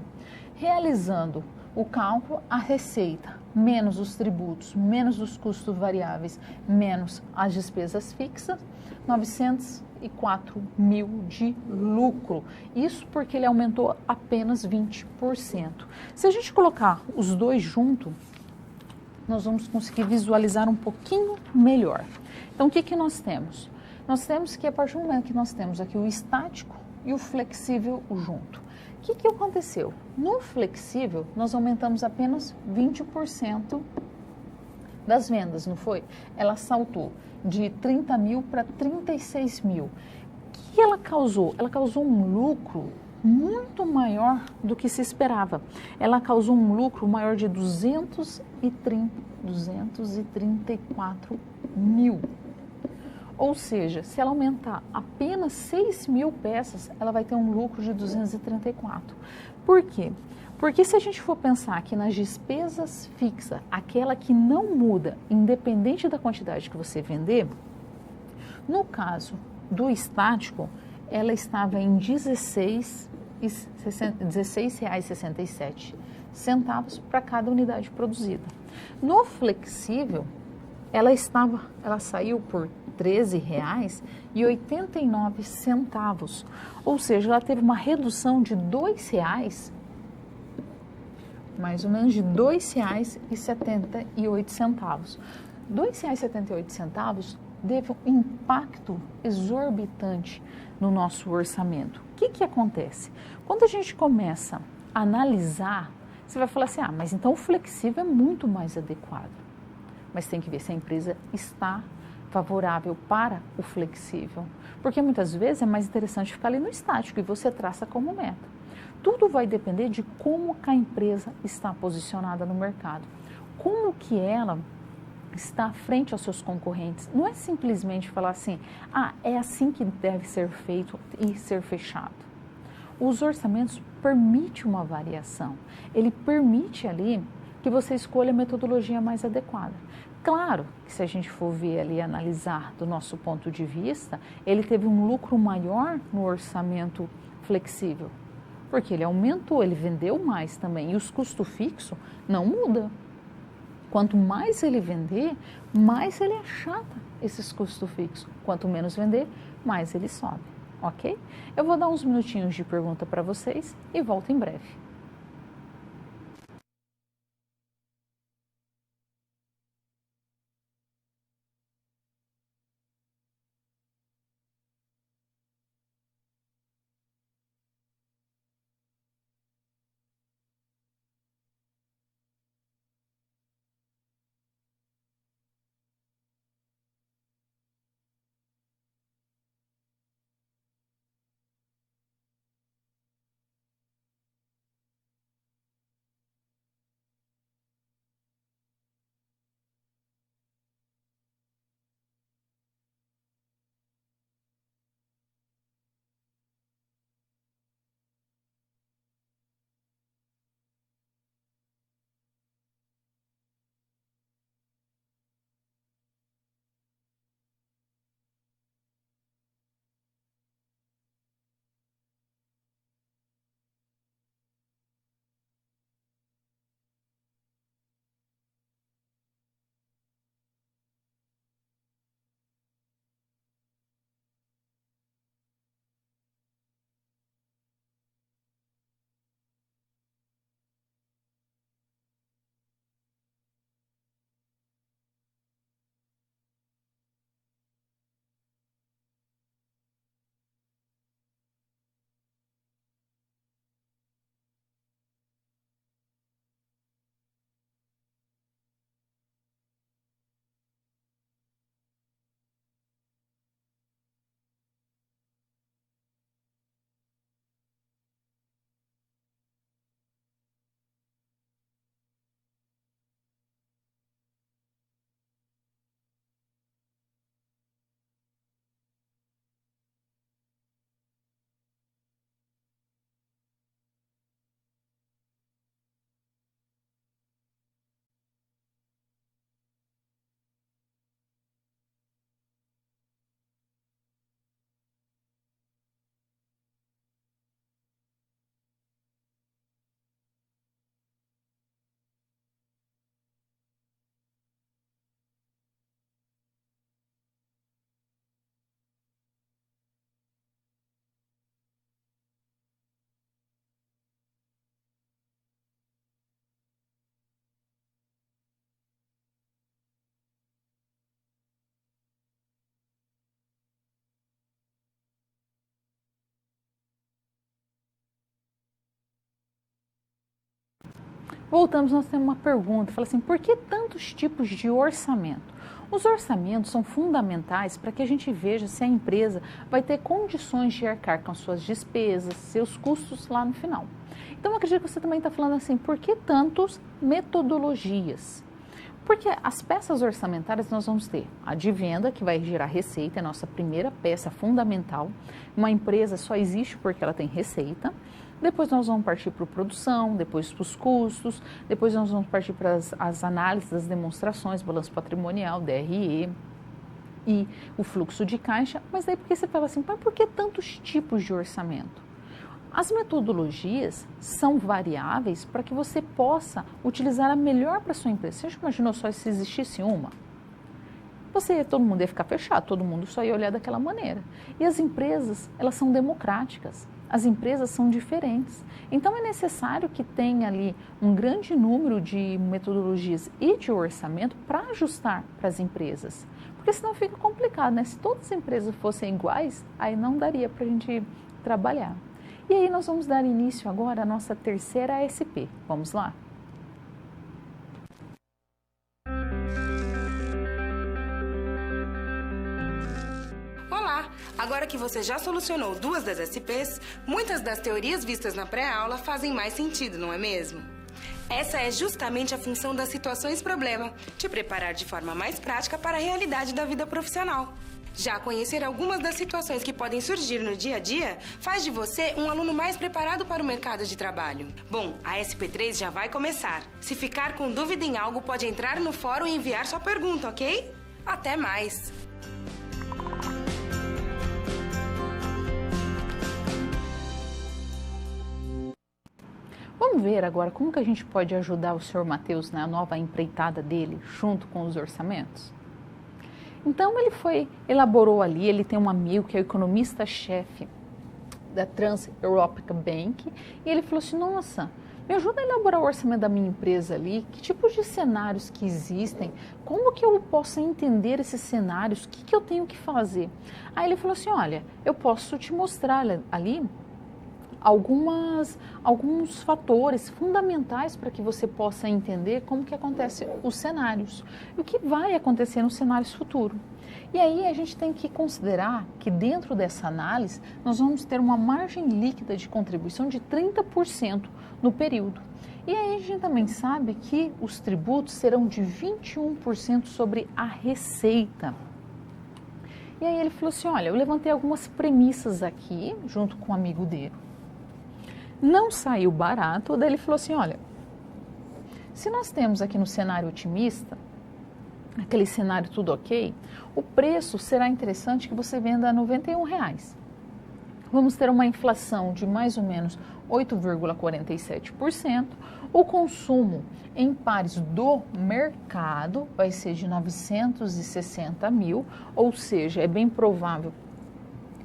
Realizando o cálculo, a receita, menos os tributos, menos os custos variáveis, menos as despesas fixas, 904 mil de lucro. Isso porque ele aumentou apenas 20%. Se a gente colocar os dois juntos, nós vamos conseguir visualizar um pouquinho melhor. Então, o que nós temos? Nós temos que, a partir do momento que nós temos aqui o estático e o flexível junto. O que aconteceu? No flexível, nós aumentamos apenas 20% das vendas, não foi? Ela saltou de 30 mil para 36 mil. O que ela causou? Ela causou um lucro muito maior do que se esperava. Ela causou um lucro maior de 234 mil. Ou seja, se ela aumentar apenas 6 mil peças, ela vai ter um lucro de 234. Por quê? Porque se a gente for pensar aqui nas despesas fixas, aquela que não muda, independente da quantidade que você vender, no caso do estático, ela estava em R$16,67 para cada unidade produzida. No flexível, ela saiu por R$13,89, ou seja, ela teve uma redução de R$2, mais ou menos de R$2,78. R$2,78 teve um impacto exorbitante no nosso orçamento. O que acontece? Quando a gente começa a analisar, você vai falar assim, mas então o flexível é muito mais adequado. Mas tem que ver se a empresa está favorável para o flexível. Porque muitas vezes é mais interessante ficar ali no estático e você traça como meta. Tudo vai depender de como que a empresa está posicionada no mercado. Como que ela está frente aos seus concorrentes. Não é simplesmente falar assim, é assim que deve ser feito e ser fechado. Os orçamentos permitem uma variação. Ele permite ali que você escolha a metodologia mais adequada. Claro que se a gente for ver ali, analisar do nosso ponto de vista, ele teve um lucro maior no orçamento flexível, porque ele aumentou, ele vendeu mais também, e os custos fixos não mudam. Quanto mais ele vender, mais ele achata esses custos fixos. Quanto menos vender, mais ele sobe, ok? Eu vou dar uns minutinhos de pergunta para vocês e volto em breve. voltamos, nós temos uma pergunta, fala assim, por que tantos tipos de orçamento? Os orçamentos são fundamentais para que a gente veja se a empresa vai ter condições de arcar com suas despesas, seus custos lá no final. Então, eu acredito que você também está falando assim, por que tantas metodologias? Porque as peças orçamentárias nós vamos ter a de venda, que vai gerar receita, é a nossa primeira peça fundamental. Uma empresa só existe porque ela tem receita. Depois nós vamos partir para a produção, depois para os custos, depois nós vamos partir para as análises das demonstrações, balanço patrimonial, DRE e o fluxo de caixa. Mas daí porque você fala assim, por que tantos tipos de orçamento? As metodologias são variáveis para que você possa utilizar a melhor para a sua empresa. Você já imaginou só se existisse uma? Todo mundo ia ficar fechado, todo mundo só ia olhar daquela maneira. E as empresas, elas são democráticas, as empresas são diferentes. Então é necessário que tenha ali um grande número de metodologias e de orçamento para ajustar para as empresas. Porque senão fica complicado, né? Se todas as empresas fossem iguais, aí não daria para a gente trabalhar. E aí nós vamos dar início agora à nossa terceira ASP. Vamos lá? Olá! Agora que você já solucionou 2 das SPs, muitas das teorias vistas na pré-aula fazem mais sentido, não é mesmo? Essa é justamente a função das situações-problema, te preparar de forma mais prática para a realidade da vida profissional. Já conhecer algumas das situações que podem surgir no dia a dia faz de você um aluno mais preparado para o mercado de trabalho. Bom, a SP3 já vai começar. Se ficar com dúvida em algo, pode entrar no fórum e enviar sua pergunta, ok? Até mais! Vamos ver agora como que a gente pode ajudar o Sr. Matheus na nova empreitada dele, junto com os orçamentos? Então, elaborou ali, ele tem um amigo que é o economista-chefe da Trans-European Bank, e ele falou assim, nossa, me ajuda a elaborar o orçamento da minha empresa ali, que tipos de cenários que existem, como que eu posso entender esses cenários, o que eu tenho que fazer? Aí ele falou assim, olha, eu posso te mostrar ali alguns fatores fundamentais para que você possa entender como que acontecem os cenários e o que vai acontecer nos cenários futuros. E aí a gente tem que considerar que dentro dessa análise nós vamos ter uma margem líquida de contribuição de 30% no período. E aí a gente também sabe que os tributos serão de 21% sobre a receita. E aí ele falou assim, olha, eu levantei algumas premissas aqui junto com um amigo dele. Não saiu barato, daí ele falou assim, olha, se nós temos aqui no cenário otimista, aquele cenário tudo ok, o preço será interessante que você venda a R$91. Vamos ter uma inflação de mais ou menos 8,47%, o consumo em pares do mercado vai ser de 960 mil, ou seja, é bem provável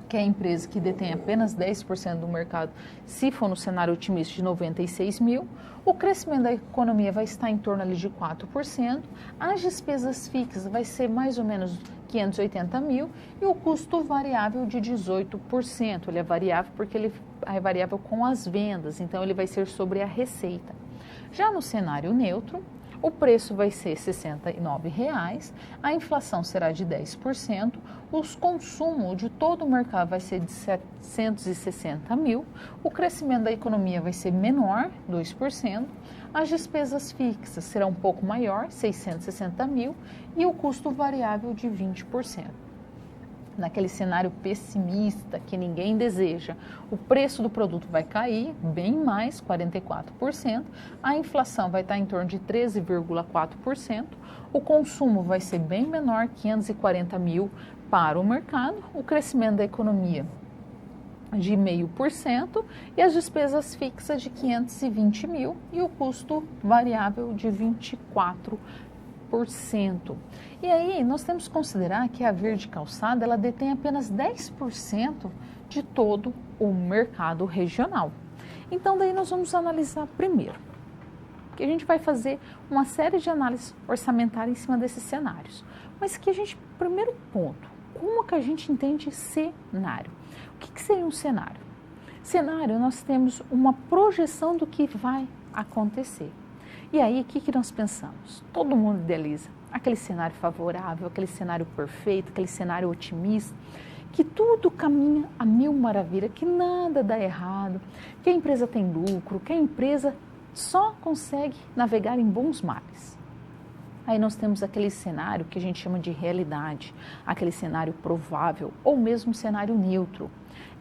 que a empresa que detém apenas 10% do mercado, se for no cenário otimista, de 96 mil, o crescimento da economia vai estar em torno ali de 4%, as despesas fixas vai ser mais ou menos 580 mil e o custo variável de 18%. Ele é variável porque ele é variável com as vendas, então ele vai ser sobre a receita. Já no cenário neutro, o preço vai ser R$ 69,00, a inflação será de 10%, o consumo de todo o mercado vai ser de 760 mil, o crescimento da economia vai ser menor, 2%, as despesas fixas serão um pouco maior, 660 mil, e o custo variável de 20%. Naquele cenário pessimista que ninguém deseja, o preço do produto vai cair bem mais, 44%, a inflação vai estar em torno de 13,4%, o consumo vai ser bem menor, 540 mil para o mercado, o crescimento da economia de 0,5% e as despesas fixas de 520 mil e o custo variável de 24%. E aí nós temos que considerar que a Verde Calçada ela detém apenas 10% de todo o mercado regional. Então daí nós vamos analisar primeiro, que a gente vai fazer uma série de análises orçamentárias em cima desses cenários. Mas que a gente, primeiro ponto, como que a gente entende cenário? O que seria um cenário? Cenário, nós temos uma projeção do que vai acontecer. E aí, o que nós pensamos? Todo mundo idealiza aquele cenário favorável, aquele cenário perfeito, aquele cenário otimista, que tudo caminha a mil maravilhas, que nada dá errado, que a empresa tem lucro, que a empresa só consegue navegar em bons mares. Aí nós temos aquele cenário que a gente chama de realidade, aquele cenário provável ou mesmo cenário neutro.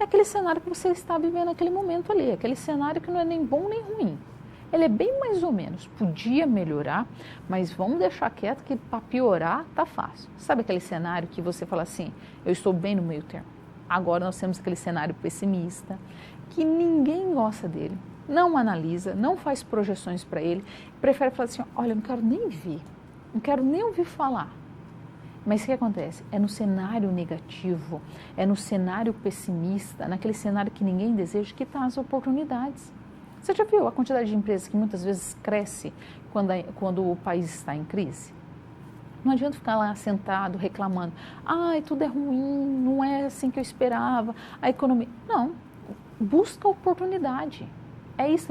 É aquele cenário que você está vivendo naquele momento ali, aquele cenário que não é nem bom nem ruim. Ele é bem mais ou menos, podia melhorar, mas vamos deixar quieto que para piorar tá fácil. Sabe aquele cenário que você fala assim, eu estou bem no meio termo. Agora nós temos aquele cenário pessimista, que ninguém gosta dele, não analisa, não faz projeções para ele, prefere falar assim, olha, eu não quero nem ver, não quero nem ouvir falar. Mas o que acontece? É no cenário negativo, é no cenário pessimista, naquele cenário que ninguém deseja, que estão as oportunidades. Você já viu a quantidade de empresas que muitas vezes cresce quando o país está em crise? Não adianta ficar lá sentado reclamando, ai, tudo é ruim, não é assim que eu esperava, a economia... Não, busca oportunidade, é isso.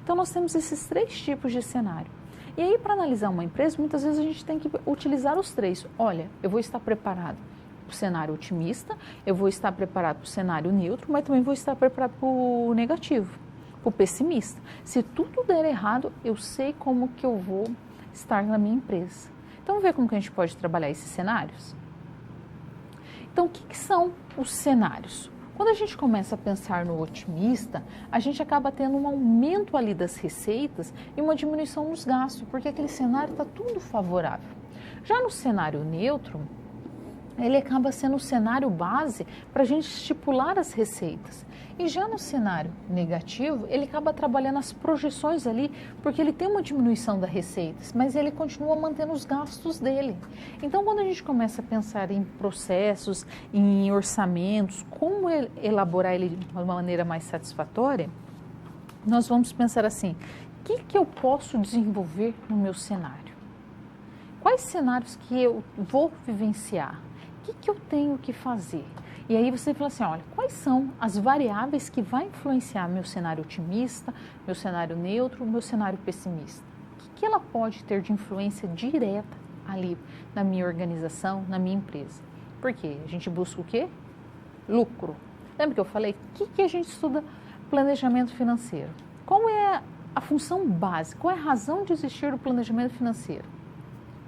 Então nós temos esses 3 tipos de cenário. E aí, para analisar uma empresa, muitas vezes a gente tem que utilizar os 3. Olha, eu vou estar preparado para o cenário otimista, eu vou estar preparado para o cenário neutro, mas também vou estar preparado para o negativo, para o pessimista. Se tudo der errado, eu sei como que eu vou estar na minha empresa. Então, vamos ver como que a gente pode trabalhar esses cenários? Então, o que são os cenários? Quando a gente começa a pensar no otimista, a gente acaba tendo um aumento ali das receitas e uma diminuição nos gastos, porque aquele cenário está tudo favorável. Já no cenário neutro, ele acaba sendo o cenário base para a gente estipular as receitas. E já no cenário negativo, ele acaba trabalhando as projeções ali, porque ele tem uma diminuição das receitas, mas ele continua mantendo os gastos dele. Então, quando a gente começa a pensar em processos, em orçamentos, como elaborar ele de uma maneira mais satisfatória, nós vamos pensar assim, o que eu posso desenvolver no meu cenário? Quais cenários que eu vou vivenciar? O que eu tenho que fazer? E aí você fala assim, olha, quais são as variáveis que vai influenciar meu cenário otimista, meu cenário neutro, meu cenário pessimista? O que ela pode ter de influência direta ali na minha organização, na minha empresa? Porque a gente busca o quê? Lucro. Lembra que eu falei? O que a gente estuda? Planejamento financeiro. Qual é a função básica? Qual é a razão de existir do planejamento financeiro?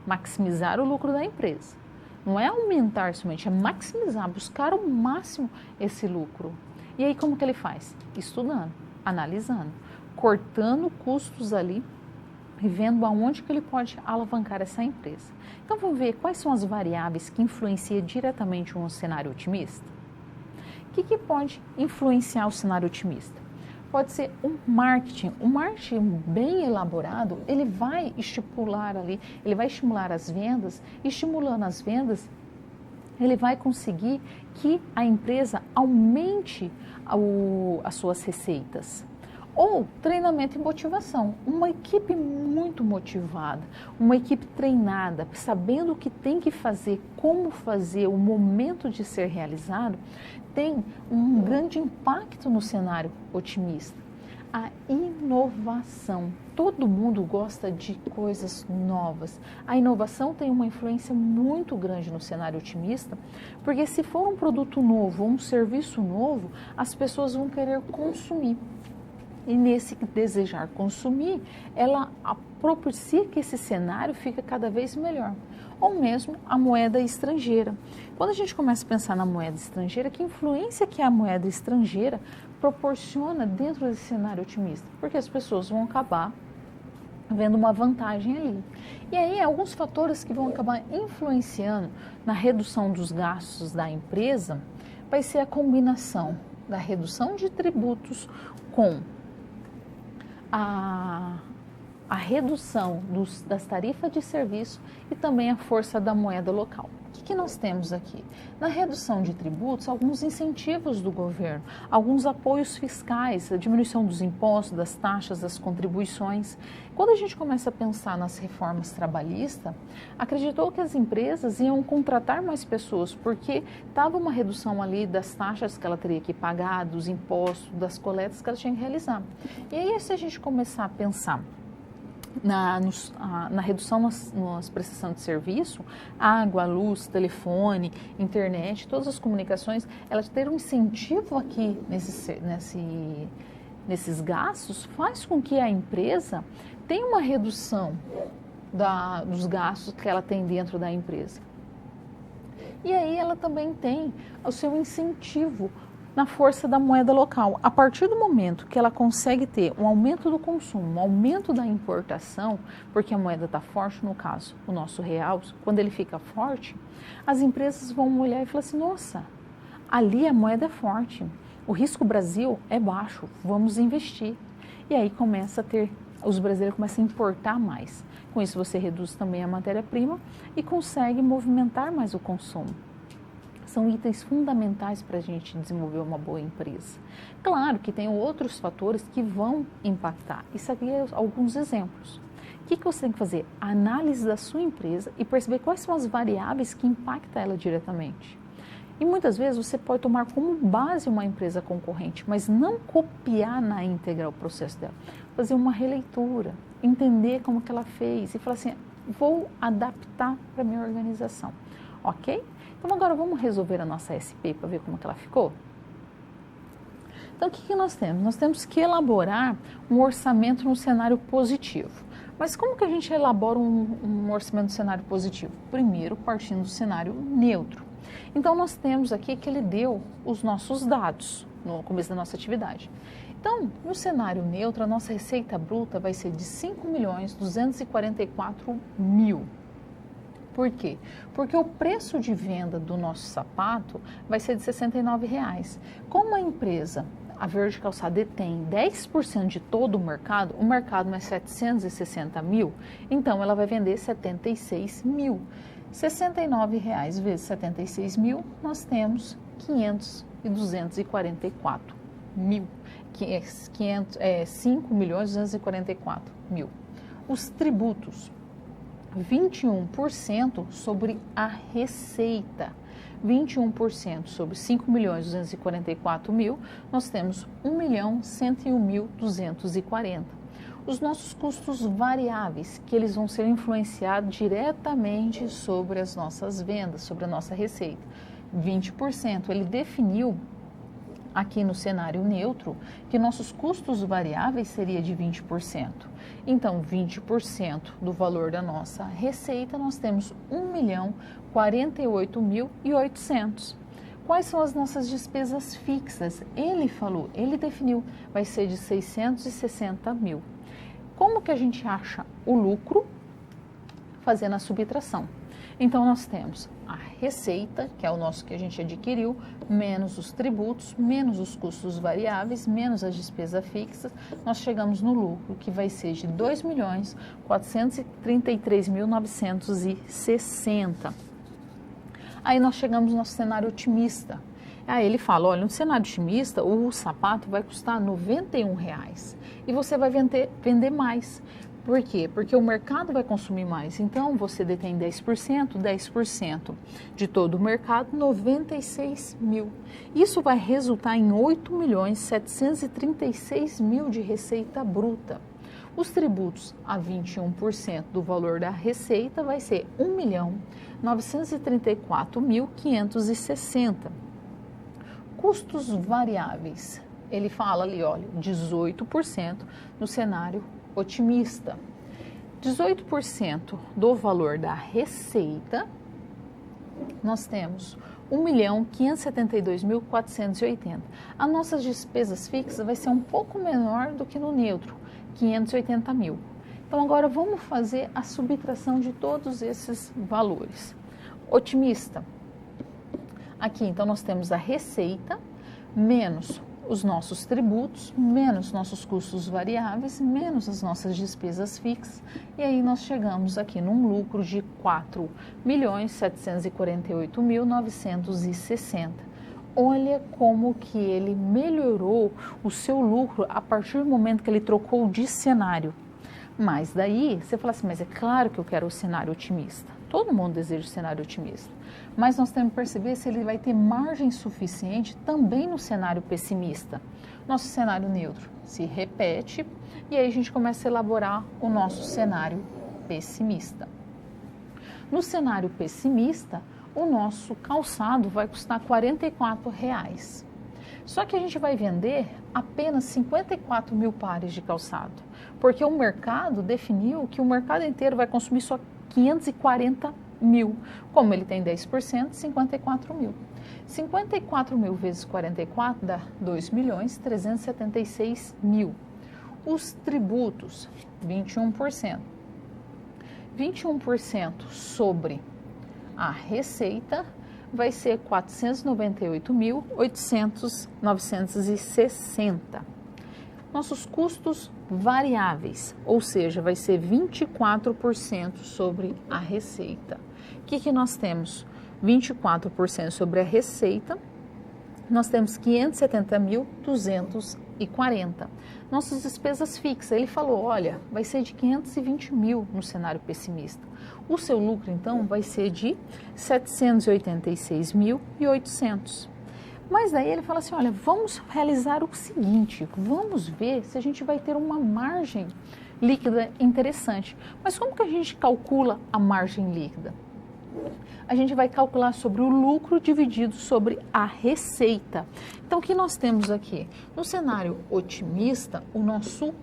Maximizar o lucro da empresa. Não é aumentar somente, é maximizar, buscar ao máximo esse lucro. E aí como que ele faz? Estudando, analisando, cortando custos ali e vendo aonde que ele pode alavancar essa empresa. Então vamos ver quais são as variáveis que influenciam diretamente um cenário otimista. O que pode influenciar o cenário otimista? Pode ser um marketing bem elaborado, ele vai estipular ali, ele vai estimular as vendas, estimulando as vendas, ele vai conseguir que a empresa aumente as suas receitas. Ou treinamento e motivação, uma equipe muito motivada, uma equipe treinada, sabendo o que tem que fazer, como fazer, o momento de ser realizado, tem um grande impacto no cenário otimista. A inovação. Todo mundo gosta de coisas novas. A inovação tem uma influência muito grande no cenário otimista, porque se for um produto novo ou um serviço novo, as pessoas vão querer consumir. E nesse desejar consumir, ela propicia que esse cenário fica cada vez melhor. Ou mesmo a moeda estrangeira. Quando a gente começa a pensar na moeda estrangeira, que influência que a moeda estrangeira proporciona dentro desse cenário otimista? Porque as pessoas vão acabar vendo uma vantagem ali. E aí, alguns fatores que vão acabar influenciando na redução dos gastos da empresa vai ser a combinação da redução de tributos com a redução das tarifas de serviço e também a força da moeda local. O que nós temos aqui? Na redução de tributos, alguns incentivos do governo, alguns apoios fiscais, a diminuição dos impostos, das taxas, das contribuições. Quando a gente começa a pensar nas reformas trabalhistas, acreditou que as empresas iam contratar mais pessoas, porque estava uma redução ali das taxas que ela teria que pagar, dos impostos, das coletas que ela tinha que realizar. E aí, se a gente começar a pensar na redução nas prestação de serviço, água, luz, telefone, internet, todas as comunicações, elas ter um incentivo aqui nesses gastos, faz com que a empresa tenha uma redução dos gastos que ela tem dentro da empresa. E aí ela também tem o seu incentivo na força da moeda local. A partir do momento que ela consegue ter um aumento do consumo, um aumento da importação, porque a moeda está forte, no caso, o nosso real, quando ele fica forte, as empresas vão olhar e falar assim, nossa, ali a moeda é forte, o risco Brasil é baixo, vamos investir. E aí os brasileiros começam a importar mais. Com isso você reduz também a matéria-prima e consegue movimentar mais o consumo. São itens fundamentais para a gente desenvolver uma boa empresa. Claro que tem outros fatores que vão impactar. Isso aqui é alguns exemplos. O que você tem que fazer? Análise da sua empresa e perceber quais são as variáveis que impactam ela diretamente. E muitas vezes você pode tomar como base uma empresa concorrente, mas não copiar na íntegra o processo dela. Fazer uma releitura, entender como que ela fez e falar assim, vou adaptar para a minha organização, ok? Então agora vamos resolver a nossa SP para ver como que ela ficou? Então o que nós temos? Nós temos que elaborar um orçamento num cenário positivo. Mas como que a gente elabora um orçamento no cenário positivo? Primeiro, partindo do cenário neutro. Então nós temos aqui que ele deu os nossos dados no começo da nossa atividade. Então, no cenário neutro, a nossa receita bruta vai ser de 5.244.000. Por quê? Porque o preço de venda do nosso sapato vai ser de R$ 69,00. Como a empresa, a Verde Calçada, detém 10% de todo o mercado é 760.000, então ela vai vender 76.000. R$ 69,00 vezes 76.000, nós temos 5.244.000. 5.244.000. Os tributos, 21% sobre a receita. 21% sobre 5.244.000, nós temos 1.101.240. Os nossos custos variáveis, que eles vão ser influenciados diretamente sobre as nossas vendas, sobre a nossa receita. 20%, ele definiu aqui no cenário neutro que nossos custos variáveis seria de 20%. Então, 20% do valor da nossa receita, nós temos 1.048.800. Quais são as nossas despesas fixas? Ele definiu, vai ser de 660.000. Como que a gente acha o lucro? Fazendo a subtração. Então, nós temos a receita, que é o nosso que a gente adquiriu, menos os tributos, menos os custos variáveis, menos as despesas fixas, nós chegamos no lucro, que vai ser de 2.433.960. Aí nós chegamos no nosso cenário otimista. Aí ele fala, olha, no cenário otimista, o sapato vai custar R$ 91,00 e você vai vender mais. Por quê? Porque o mercado vai consumir mais. Então, você detém 10% de todo o mercado, 96.000. Isso vai resultar em 8.736.000 de receita bruta. Os tributos a 21% do valor da receita vai ser 1.934.560. Custos variáveis, ele fala ali, olha, 18% no cenário otimista. 18% do valor da receita, nós temos 1.572.480. As nossas despesas fixas vai ser um pouco menor do que no neutro, 580.000. Então agora vamos fazer a subtração de todos esses valores. Otimista. Aqui então nós temos a receita menos os nossos tributos, menos nossos custos variáveis, menos as nossas despesas fixas, e aí nós chegamos aqui num lucro de 4.748.960. Olha como que ele melhorou o seu lucro a partir do momento que ele trocou de cenário. Mas daí você fala assim, mas é claro que eu quero o cenário otimista. Todo mundo deseja o cenário otimista. Mas nós temos que perceber se ele vai ter margem suficiente também no cenário pessimista. Nosso cenário neutro se repete e aí a gente começa a elaborar o nosso cenário pessimista. No cenário pessimista, o nosso calçado vai custar R$ 44,00. Só que a gente vai vender apenas 54 mil pares de calçado, porque o mercado definiu que o mercado inteiro vai consumir só 540 mil. Como ele tem 10%, 54 mil. 54 mil vezes 44 dá 2.376.000. Os tributos, 21%. 21% sobre a receita vai ser 498.960. Nossos custos variáveis, ou seja, vai ser 24% sobre a receita. O que nós temos? 24% sobre a receita, nós temos 570.240. Nossas despesas fixas, ele falou, olha, vai ser de 520 mil no cenário pessimista. O seu lucro, então, vai ser de 786.800. Mas daí ele fala assim, olha, vamos realizar o seguinte, vamos ver se a gente vai ter uma margem líquida interessante. Mas como que a gente calcula a margem líquida? A gente vai calcular sobre o lucro dividido sobre a receita. Então, o que nós temos aqui? No cenário otimista, o nosso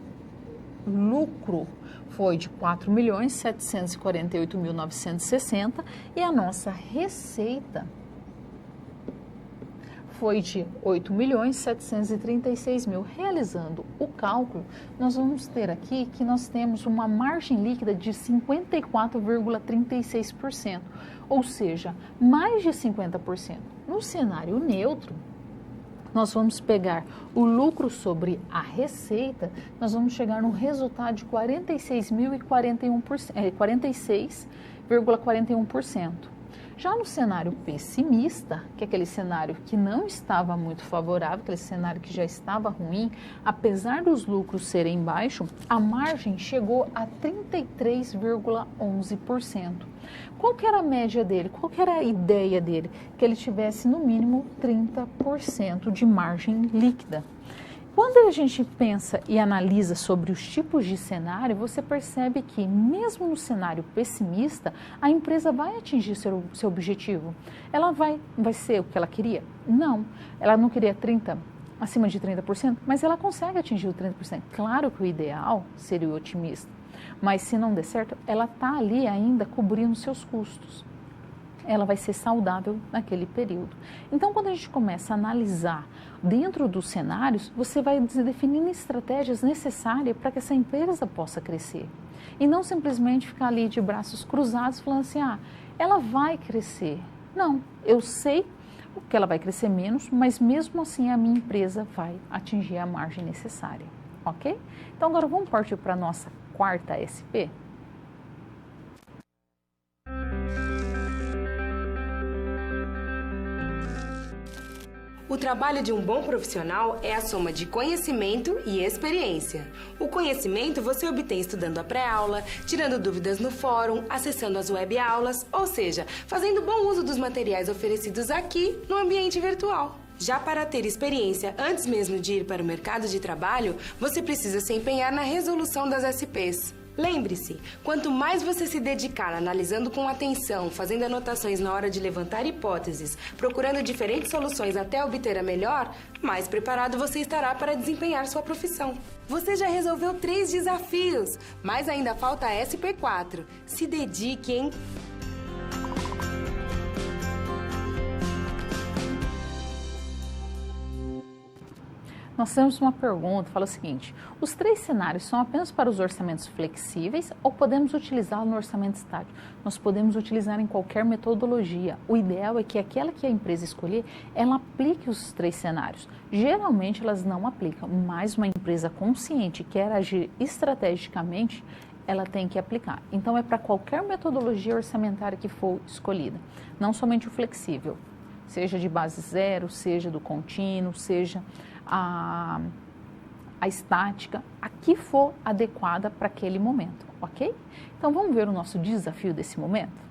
lucro foi de 4.748.960 e a nossa receita foi de 8.736.000. Realizando o cálculo, nós vamos ter aqui que nós temos uma margem líquida de 54,36%, ou seja, mais de 50%. No cenário neutro, nós vamos pegar o lucro sobre a receita, nós vamos chegar no resultado de 46,41%. Já no cenário pessimista, que é aquele cenário que não estava muito favorável, aquele cenário que já estava ruim, apesar dos lucros serem baixos, a margem chegou a 33,11%. Qual que era a média dele? Qual que era a ideia dele? Que ele tivesse no mínimo 30% de margem líquida. Quando a gente pensa e analisa sobre os tipos de cenário, você percebe que mesmo no cenário pessimista, a empresa vai atingir seu objetivo. Ela vai ser o que ela queria? Não, ela não queria acima de 30%, mas ela consegue atingir o 30%. Claro que o ideal seria o otimista, mas se não der certo, ela está ali ainda cobrindo seus custos. Ela vai ser saudável naquele período. Então, quando a gente começa a analisar dentro dos cenários, você vai definindo estratégias necessárias para que essa empresa possa crescer. E não simplesmente ficar ali de braços cruzados falando assim, ela vai crescer. Não, eu sei que ela vai crescer menos, mas mesmo assim a minha empresa vai atingir a margem necessária, ok? Então, agora vamos partir para a nossa quarta SP? O trabalho de um bom profissional é a soma de conhecimento e experiência. O conhecimento você obtém estudando a pré-aula, tirando dúvidas no fórum, acessando as web-aulas, ou seja, fazendo bom uso dos materiais oferecidos aqui no ambiente virtual. Já para ter experiência antes mesmo de ir para o mercado de trabalho, você precisa se empenhar na resolução das SPs. Lembre-se, quanto mais você se dedicar analisando com atenção, fazendo anotações na hora de levantar hipóteses, procurando diferentes soluções até obter a melhor, mais preparado você estará para desempenhar sua profissão. Você já resolveu 3 desafios, mas ainda falta a SP4. Se dedique, hein? Nós temos uma pergunta, fala o seguinte, os 3 cenários são apenas para os orçamentos flexíveis ou podemos utilizá-lo no orçamento estático? Nós podemos utilizar em qualquer metodologia. O ideal é que aquela que a empresa escolher, ela aplique os 3 cenários. Geralmente elas não aplicam, mas uma empresa consciente que quer agir estrategicamente, ela tem que aplicar. Então é para qualquer metodologia orçamentária que for escolhida, não somente o flexível, seja de base zero, seja do contínuo, seja a estática, a que for adequada para aquele momento, ok? Então vamos ver o nosso desafio desse momento?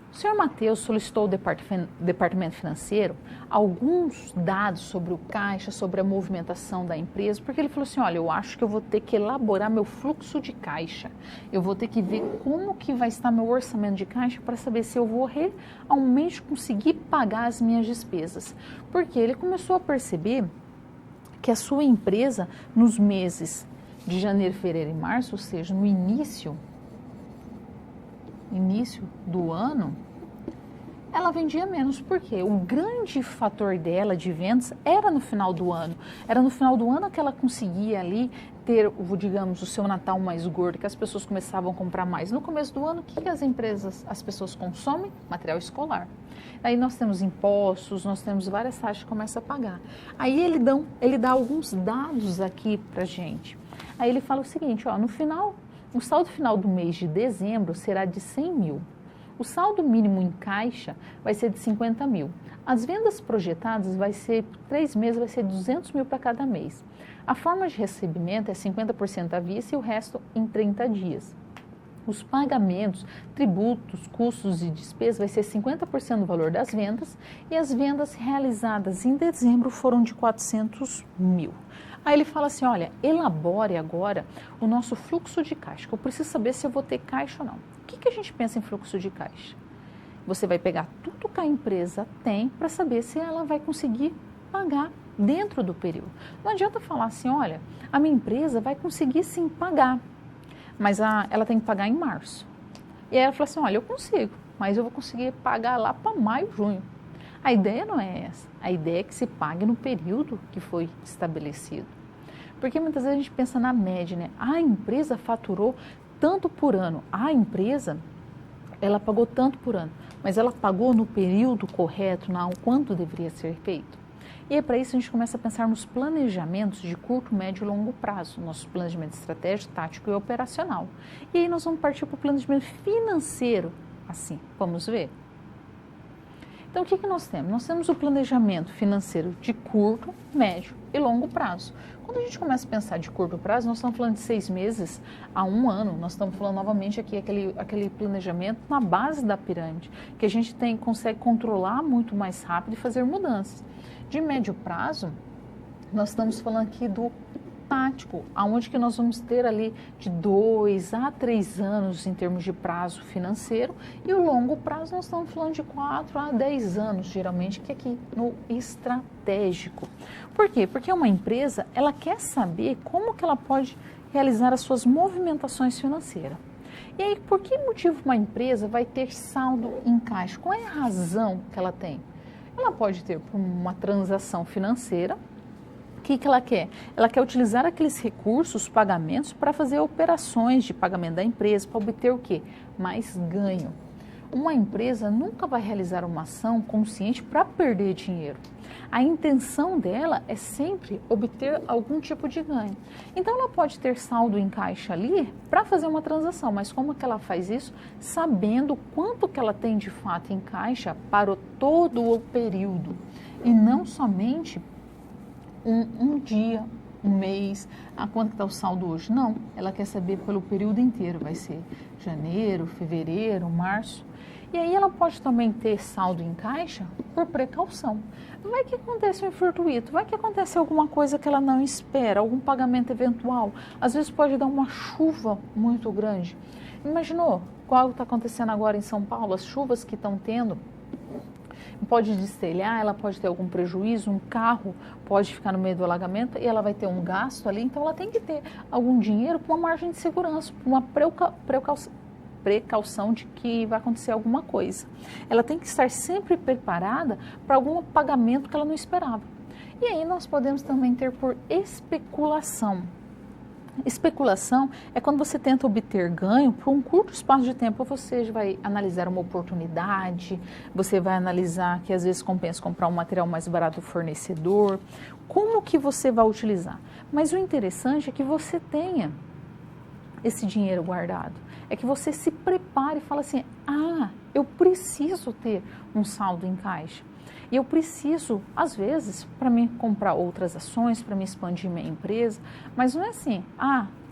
O senhor Matheus solicitou ao departamento financeiro alguns dados sobre o caixa, sobre a movimentação da empresa, porque ele falou assim, olha, eu acho que eu vou ter que elaborar meu fluxo de caixa, eu vou ter que ver como que vai estar meu orçamento de caixa para saber se eu vou realmente conseguir pagar as minhas despesas, porque ele começou a perceber que a sua empresa, nos meses de janeiro, fevereiro e março, ou seja, no início do ano, ela vendia menos, porque o grande fator dela de vendas era no final do ano. Era no final do ano que ela conseguia ali ter, digamos, o seu Natal mais gordo, que as pessoas começavam a comprar mais. No começo do ano, o que as pessoas consomem? Material escolar. Aí nós temos impostos, nós temos várias taxas que começam a pagar. Aí ele dá alguns dados aqui pra gente. Aí ele fala o seguinte, ó, o saldo final do mês de dezembro será de 100 mil. O saldo mínimo em caixa vai ser de 50 mil. As vendas projetadas vai ser, por 3 meses, vai ser 200 mil para cada mês. A forma de recebimento é 50% à vista e o resto em 30 dias. Os pagamentos, tributos, custos e despesas vai ser 50% do valor das vendas e as vendas realizadas em dezembro foram de 400 mil. Aí ele fala assim, olha, elabore agora o nosso fluxo de caixa, que eu preciso saber se eu vou ter caixa ou não. O que a gente pensa em fluxo de caixa? Você vai pegar tudo que a empresa tem para saber se ela vai conseguir pagar dentro do período. Não adianta falar assim, olha, a minha empresa vai conseguir sim pagar, mas ela tem que pagar em março. E aí ela fala assim, olha, eu consigo, mas eu vou conseguir pagar lá para maio, junho. A ideia não é essa, a ideia é que se pague no período que foi estabelecido. Porque muitas vezes a gente pensa na média, né? A empresa faturou tanto por ano, a empresa, ela pagou tanto por ano, mas ela pagou no período correto, quanto deveria ser feito. E é para isso que a gente começa a pensar nos planejamentos de curto, médio e longo prazo, nosso planejamento estratégico, tático e operacional. E aí nós vamos partir para o planejamento financeiro, assim, vamos ver? Então, o que nós temos? Nós temos o planejamento financeiro de curto, médio e longo prazo. Quando a gente começa a pensar de curto prazo, nós estamos falando de 6 meses a 1 ano. Nós estamos falando novamente aqui aquele planejamento na base da pirâmide, que a gente consegue controlar muito mais rápido e fazer mudanças. De médio prazo, nós estamos falando aqui do tático, aonde que nós vamos ter ali de 2 a 3 anos em termos de prazo financeiro, e o longo prazo nós estamos falando de 4 a 10 anos, geralmente, que é aqui no estratégico. Por quê? Porque uma empresa, ela quer saber como que ela pode realizar as suas movimentações financeiras. E aí, por que motivo uma empresa vai ter saldo em caixa? Qual é a razão que ela tem? Ela pode ter por uma transação financeira. O que ela quer? Ela quer utilizar aqueles recursos, pagamentos, para fazer operações de pagamento da empresa, para obter o quê? Mais ganho. Uma empresa nunca vai realizar uma ação consciente para perder dinheiro. A intenção dela é sempre obter algum tipo de ganho. Então, ela pode ter saldo em caixa ali para fazer uma transação, mas como que ela faz isso? Sabendo quanto que ela tem de fato em caixa para todo o período e não somente um dia, um mês, quanto está o saldo hoje. Não, ela quer saber pelo período inteiro, vai ser janeiro, fevereiro, março. E aí ela pode também ter saldo em caixa por precaução. Vai que acontece um fortuito, vai que acontece alguma coisa que ela não espera, algum pagamento eventual. Às vezes pode dar uma chuva muito grande. Imaginou qual está acontecendo agora em São Paulo, as chuvas que estão tendo? Pode destelhar, ela pode ter algum prejuízo, um carro pode ficar no meio do alagamento e ela vai ter um gasto ali, então ela tem que ter algum dinheiro para uma margem de segurança, para uma precaução de que vai acontecer alguma coisa. Ela tem que estar sempre preparada para algum pagamento que ela não esperava. E aí nós podemos também ter por especulação. Especulação é quando você tenta obter ganho por um curto espaço de tempo. Você vai analisar uma oportunidade, você vai analisar que às vezes compensa comprar um material mais barato do fornecedor. Como que você vai utilizar? Mas o interessante é que você tenha esse dinheiro guardado. É que você se prepare e fale assim, eu preciso ter um saldo em caixa. E eu preciso, às vezes, para mim comprar outras ações, para me expandir minha empresa, mas não é assim,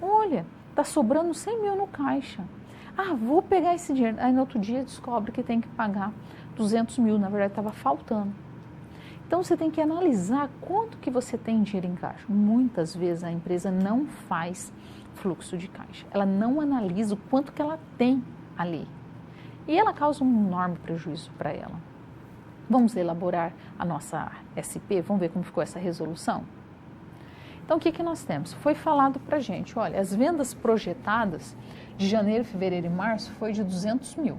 olha, está sobrando 100 mil no caixa, vou pegar esse dinheiro, aí no outro dia descobre que tem que pagar 200 mil, na verdade estava faltando. Então você tem que analisar quanto que você tem dinheiro em caixa. Muitas vezes a empresa não faz fluxo de caixa, ela não analisa o quanto que ela tem ali e ela causa um enorme prejuízo para ela. Vamos elaborar a nossa SP, vamos ver como ficou essa resolução? Então o que nós temos? Foi falado para a gente, olha, as vendas projetadas de janeiro, fevereiro e março foi de 200 mil.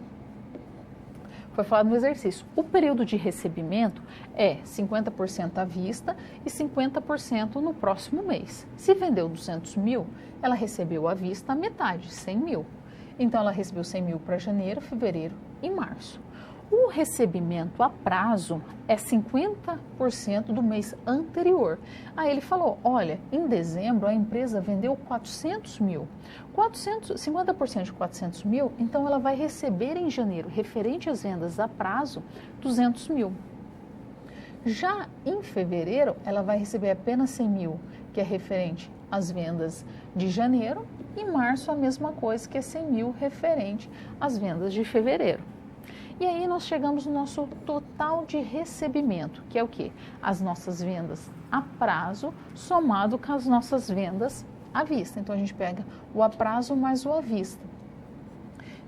Foi falado no exercício. O período de recebimento é 50% à vista e 50% no próximo mês. Se vendeu 200 mil, ela recebeu à vista a metade, 100 mil. Então, ela recebeu 100 mil para janeiro, fevereiro e março. O recebimento a prazo é 50% do mês anterior. Aí ele falou, olha, em dezembro a empresa vendeu 400 mil. 50% de 400 mil, então ela vai receber em janeiro, referente às vendas a prazo, 200 mil. Já em fevereiro, ela vai receber apenas 100 mil, que é referente às vendas de janeiro, e março a mesma coisa, que é 100 mil, referente às vendas de fevereiro. E aí nós chegamos no nosso total de recebimento, que é o quê? As nossas vendas a prazo somado com as nossas vendas à vista. Então a gente pega o a prazo mais o à vista.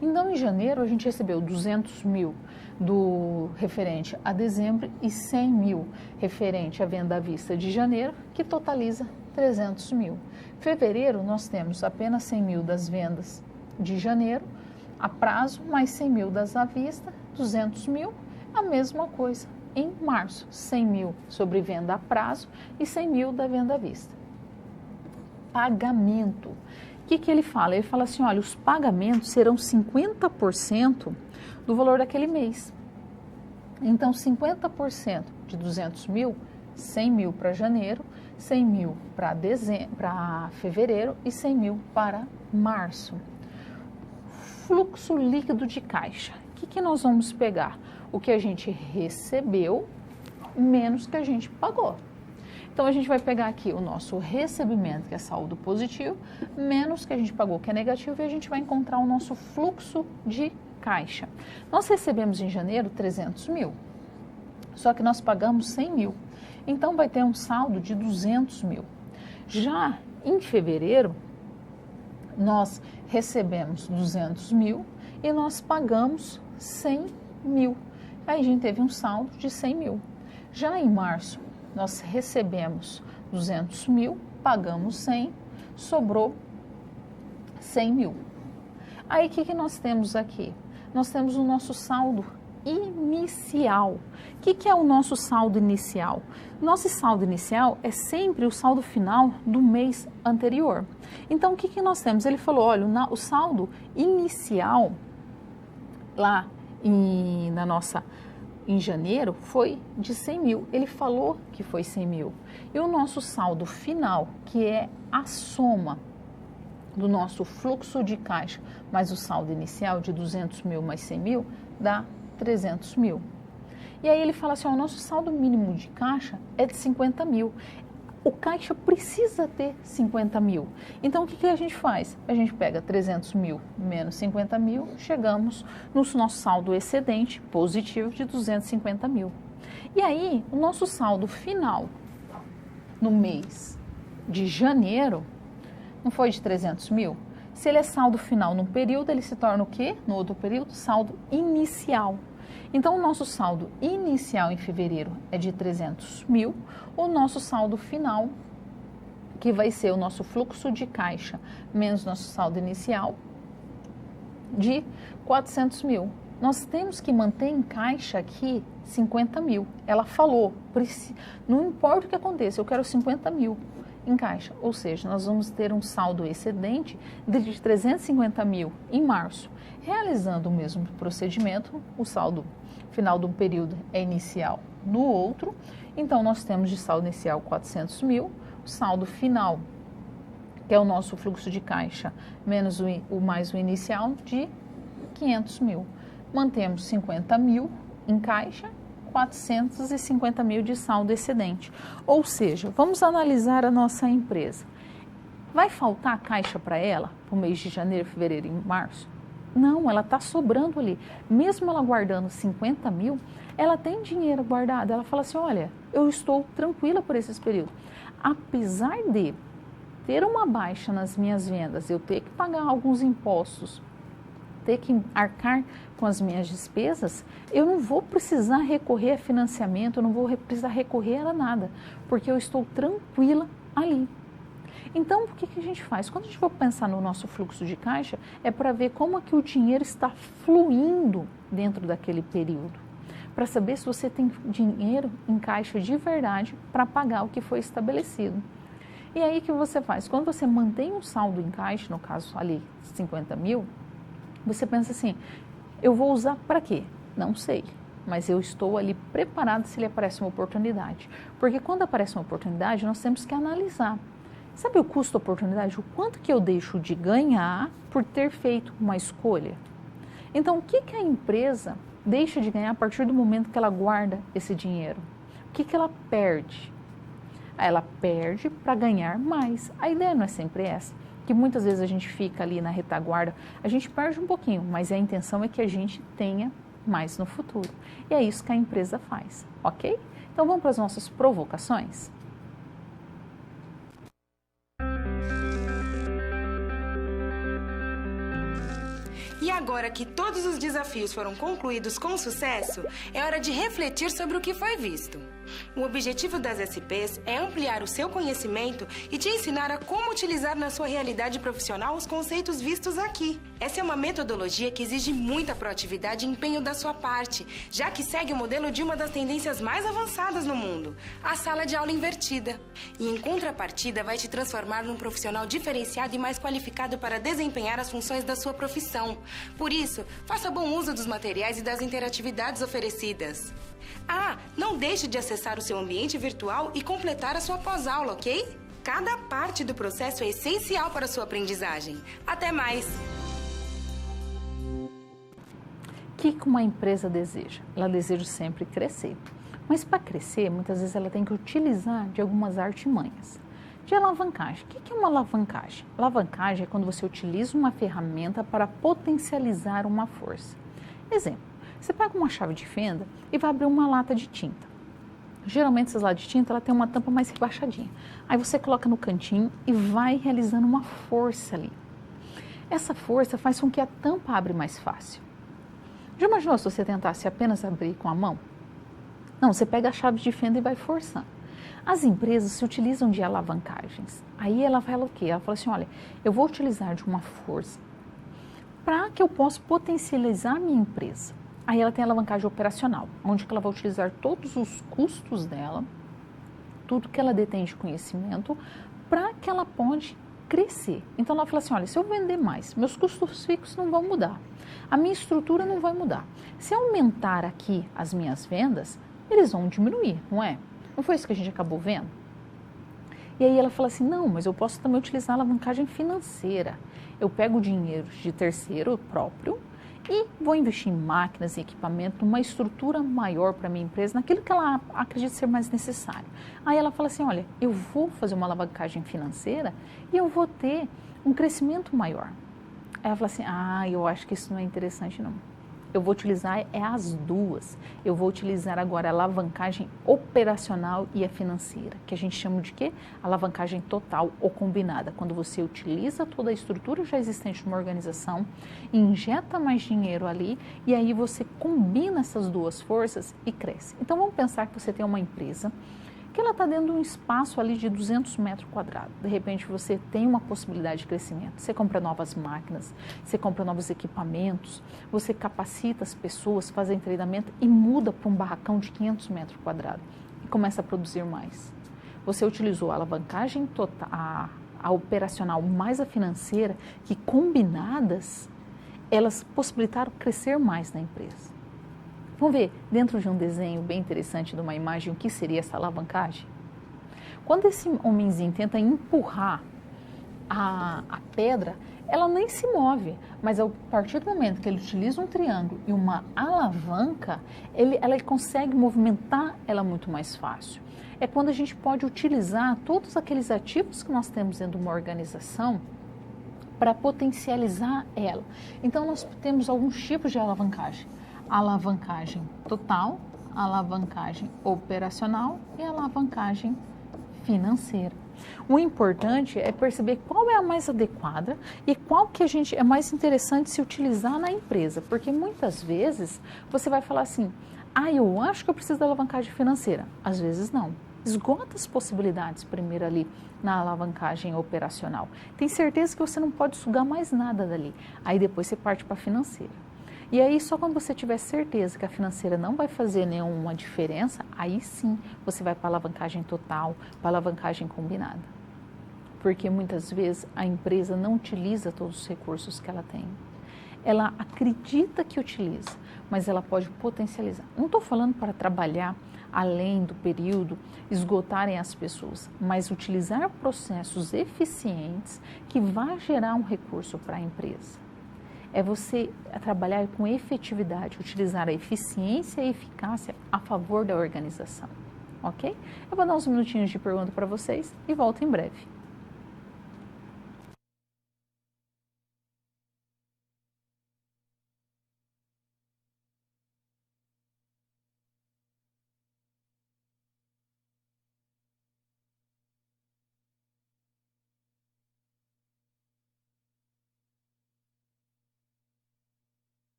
Então em janeiro a gente recebeu 200 mil do referente a dezembro e 100 mil referente à venda à vista de janeiro, que totaliza 300 mil. Fevereiro nós temos apenas 100 mil das vendas de janeiro, a prazo, mais 100 mil das à vista, 200 mil, a mesma coisa em março, 100 mil sobre venda a prazo e 100 mil da venda à vista. Pagamento. O que ele fala? Ele fala assim, olha, os pagamentos serão 50% do valor daquele mês. Então, 50% de 200 mil, 100 mil para janeiro, 100 mil para fevereiro e 100 mil para março. Fluxo líquido de caixa. O que nós vamos pegar? O que a gente recebeu menos que a gente pagou. Então, a gente vai pegar aqui o nosso recebimento, que é saldo positivo, menos que a gente pagou, que é negativo, e a gente vai encontrar o nosso fluxo de caixa. Nós recebemos em janeiro 300 mil, só que nós pagamos 100 mil. Então, vai ter um saldo de 200 mil. Já em fevereiro, nós recebemos 200 mil e nós pagamos 100 mil. Aí a gente teve um saldo de 100 mil. Já em março, nós recebemos 200 mil, pagamos 100, sobrou 100 mil. Aí o que nós temos aqui? Nós temos o nosso saldo inicial. O que é o nosso saldo inicial? Nosso saldo inicial é sempre o saldo final do mês anterior. Então, o que nós temos? Ele falou, olha, o saldo inicial lá em janeiro foi de 100 mil. Ele falou que foi 100 mil. E o nosso saldo final, que é a soma do nosso fluxo de caixa mais o saldo inicial de 200 mil mais 100 mil, dá 300 mil. E aí ele fala assim, o nosso saldo mínimo de caixa é de 50 mil. O caixa precisa ter 50 mil. Então, o que a gente faz? A gente pega 300 mil menos 50 mil, chegamos no nosso saldo excedente positivo de 250 mil. E aí, o nosso saldo final no mês de janeiro não foi de 300 mil? Se ele é saldo final num período, ele se torna o quê? No outro período, saldo inicial. Então, o nosso saldo inicial em fevereiro é de 300 mil, o nosso saldo final, que vai ser o nosso fluxo de caixa, menos nosso saldo inicial, de 400 mil. Nós temos que manter em caixa aqui 50 mil. Ela falou, não importa o que aconteça, eu quero 50 mil em caixa. Ou seja, nós vamos ter um saldo excedente de 350 mil em março. Realizando o mesmo procedimento, o saldo final de um período é inicial no outro. Então, nós temos de saldo inicial 400 mil, o saldo final, que é o nosso fluxo de caixa, menos mais o inicial, de 500 mil. Mantemos 50 mil em caixa, 450 mil de saldo excedente. Ou seja, vamos analisar a nossa empresa. Vai faltar caixa para ela para o mês de janeiro, fevereiro e março? Não, ela está sobrando ali. Mesmo ela guardando 50 mil, ela tem dinheiro guardado. Ela fala assim, olha, eu estou tranquila por esses períodos. Apesar de ter uma baixa nas minhas vendas, eu ter que pagar alguns impostos, ter que arcar com as minhas despesas, eu não vou precisar recorrer a financiamento, eu não vou precisar recorrer a nada, porque eu estou tranquila ali. Então, o que a gente faz? Quando a gente for pensar no nosso fluxo de caixa, é para ver como é que o dinheiro está fluindo dentro daquele período, para saber se você tem dinheiro em caixa de verdade para pagar o que foi estabelecido. E aí, o que você faz? Quando você mantém um saldo em caixa, no caso ali 50 mil, você pensa assim, eu vou usar para quê? Não sei, mas eu estou ali preparado se lhe aparece uma oportunidade. Porque quando aparece uma oportunidade, nós temos que analisar. Sabe o custo-oportunidade? O quanto que eu deixo de ganhar por ter feito uma escolha? Então, o que a empresa deixa de ganhar a partir do momento que ela guarda esse dinheiro? O que ela perde? Ela perde para ganhar mais. A ideia não é sempre essa, que muitas vezes a gente fica ali na retaguarda, a gente perde um pouquinho, mas a intenção é que a gente tenha mais no futuro. E é isso que a empresa faz, ok? Então, vamos para as nossas provocações? E agora que todos os desafios foram concluídos com sucesso, é hora de refletir sobre o que foi visto. O objetivo das SPs é ampliar o seu conhecimento e te ensinar a como utilizar na sua realidade profissional os conceitos vistos aqui. Essa é uma metodologia que exige muita proatividade e empenho da sua parte, já que segue o modelo de uma das tendências mais avançadas no mundo, a sala de aula invertida. E em contrapartida, vai te transformar num profissional diferenciado e mais qualificado para desempenhar as funções da sua profissão. Por isso, faça bom uso dos materiais e das interatividades oferecidas. Ah, não deixe de acessar o seu ambiente virtual e completar a sua pós-aula, ok? Cada parte do processo é essencial para a sua aprendizagem. Até mais! O que uma empresa deseja? Ela deseja sempre crescer. Mas para crescer, muitas vezes ela tem que utilizar de algumas artimanhas. De alavancagem. O que é uma alavancagem? Alavancagem é quando você utiliza uma ferramenta para potencializar uma força. Exemplo, você pega uma chave de fenda e vai abrir uma lata de tinta. Geralmente essas latas de tinta ela tem uma tampa mais rebaixadinha. Aí você coloca no cantinho e vai realizando uma força ali. Essa força faz com que a tampa abra mais fácil. Já imaginou se você tentasse apenas abrir com a mão? Não, você pega a chave de fenda e vai forçando. As empresas se utilizam de alavancagens. Aí ela fala o quê? Ela fala assim, olha, eu vou utilizar de uma força para que eu possa potencializar a minha empresa. Aí ela tem a alavancagem operacional, onde ela vai utilizar todos os custos dela, tudo que ela detém de conhecimento, para que ela pode crescer. Então ela fala assim, olha, se eu vender mais, meus custos fixos não vão mudar, a minha estrutura não vai mudar. Se aumentar aqui as minhas vendas, eles vão diminuir, não é? Não foi isso que a gente acabou vendo? E aí ela fala assim, não, mas eu posso também utilizar a alavancagem financeira. Eu pego o dinheiro de terceiro próprio e vou investir em máquinas e equipamento, numa estrutura maior para a minha empresa, naquilo que ela acredita ser mais necessário. Aí ela fala assim, olha, eu vou fazer uma alavancagem financeira e eu vou ter um crescimento maior. Aí ela fala assim, eu acho que isso não é interessante não. Eu vou utilizar as duas. Eu vou utilizar agora a alavancagem operacional e a financeira, que a gente chama de quê? Alavancagem total ou combinada. Quando você utiliza toda a estrutura já existente de uma organização, injeta mais dinheiro ali e aí você combina essas duas forças e cresce. Então vamos pensar que você tem uma empresa que ela está dentro de um espaço ali de 200 metros quadrados. De repente você tem uma possibilidade de crescimento. Você compra novas máquinas, você compra novos equipamentos, você capacita as pessoas, faz treinamento e muda para um barracão de 500 metros quadrados e começa a produzir mais. Você utilizou a alavancagem total, a operacional mais a financeira, que combinadas, elas possibilitaram crescer mais na empresa. Vamos ver, dentro de um desenho bem interessante de uma imagem, o que seria essa alavancagem? Quando esse homenzinho tenta empurrar a pedra, ela nem se move, mas a partir do momento que ele utiliza um triângulo e uma alavanca, ela consegue movimentar ela muito mais fácil. É quando a gente pode utilizar todos aqueles ativos que nós temos dentro de uma organização para potencializar ela. Então, nós temos alguns tipos de alavancagem. Alavancagem total, alavancagem operacional e alavancagem financeira. O importante é perceber qual é a mais adequada e qual que é mais interessante se utilizar na empresa, porque muitas vezes você vai falar assim, eu acho que eu preciso da alavancagem financeira. Às vezes não. Esgota as possibilidades primeiro ali na alavancagem operacional. Tem certeza que você não pode sugar mais nada dali. Aí depois você parte para a financeira. E aí só quando você tiver certeza que a financeira não vai fazer nenhuma diferença, aí sim você vai para a alavancagem total, para a alavancagem combinada. Porque muitas vezes a empresa não utiliza todos os recursos que ela tem. Ela acredita que utiliza, mas ela pode potencializar. Não estou falando para trabalhar além do período, esgotarem as pessoas, mas utilizar processos eficientes que vá gerar um recurso para a empresa. É você trabalhar com efetividade, utilizar a eficiência e eficácia a favor da organização, ok? Eu vou dar uns minutinhos de pergunta para vocês e volto em breve.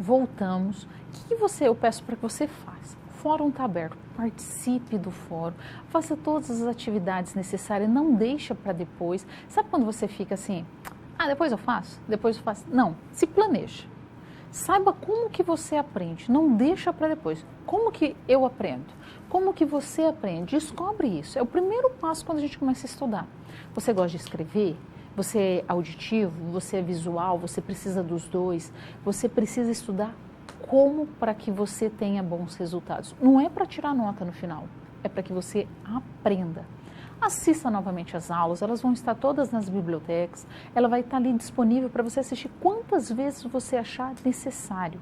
Voltamos. O que eu peço para que você faça? O fórum está aberto, participe do fórum, faça todas as atividades necessárias, não deixa para depois. Sabe quando você fica assim, depois eu faço? Depois eu faço? Não, se planeja. Saiba como que você aprende, não deixa para depois. Como que eu aprendo? Como que você aprende? Descobre isso. É o primeiro passo quando a gente começa a estudar. Você gosta de escrever? Você é auditivo? Você é visual? Você precisa dos dois? Você precisa estudar como para que você tenha bons resultados. Não é para tirar nota no final, é para que você aprenda. Assista novamente as aulas, elas vão estar todas nas bibliotecas, ela vai estar ali disponível para você assistir quantas vezes você achar necessário.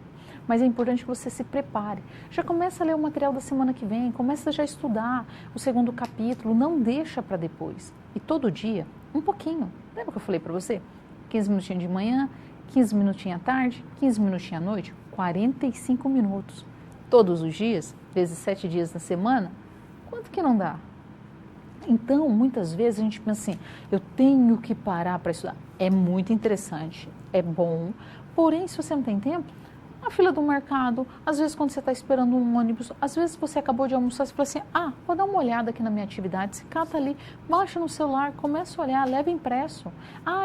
Mas é importante que você se prepare. Já começa a ler o material da semana que vem, começa já a estudar o segundo capítulo, não deixa para depois. E todo dia, um pouquinho. Lembra que eu falei para você? 15 minutinhos de manhã, 15 minutinhos à tarde, 15 minutinhos à noite, 45 minutos. Todos os dias, vezes 7 dias na semana, quanto que não dá? Então, muitas vezes a gente pensa assim, eu tenho que parar para estudar. É muito interessante, é bom, porém, se você não tem tempo, a fila do mercado, às vezes quando você está esperando um ônibus, às vezes você acabou de almoçar, você fala assim, vou dar uma olhada aqui na minha atividade, se cata ali, baixa no celular, começa a olhar, leva impresso.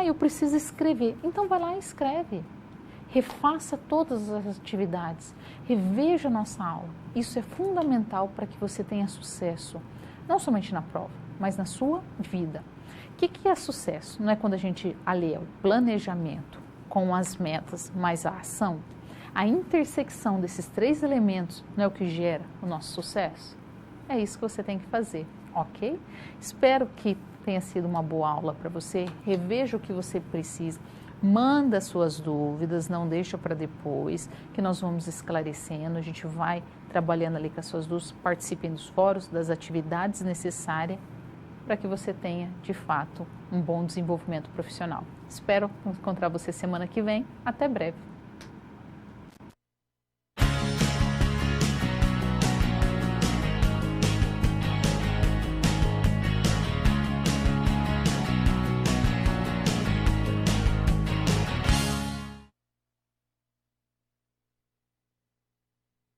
Eu preciso escrever, então vai lá e escreve. Refaça todas as atividades, reveja a nossa aula. Isso é fundamental para que você tenha sucesso, não somente na prova, mas na sua vida. O que é sucesso? Não é quando a gente alia o planejamento com as metas, mais a ação? A intersecção desses 3 elementos não é o que gera o nosso sucesso? É isso que você tem que fazer, ok? Espero que tenha sido uma boa aula para você. Reveja o que você precisa. Manda suas dúvidas, não deixa para depois, que nós vamos esclarecendo. A gente vai trabalhando ali com as suas dúvidas. Participem dos fóruns, das atividades necessárias para que você tenha, de fato, um bom desenvolvimento profissional. Espero encontrar você semana que vem. Até breve.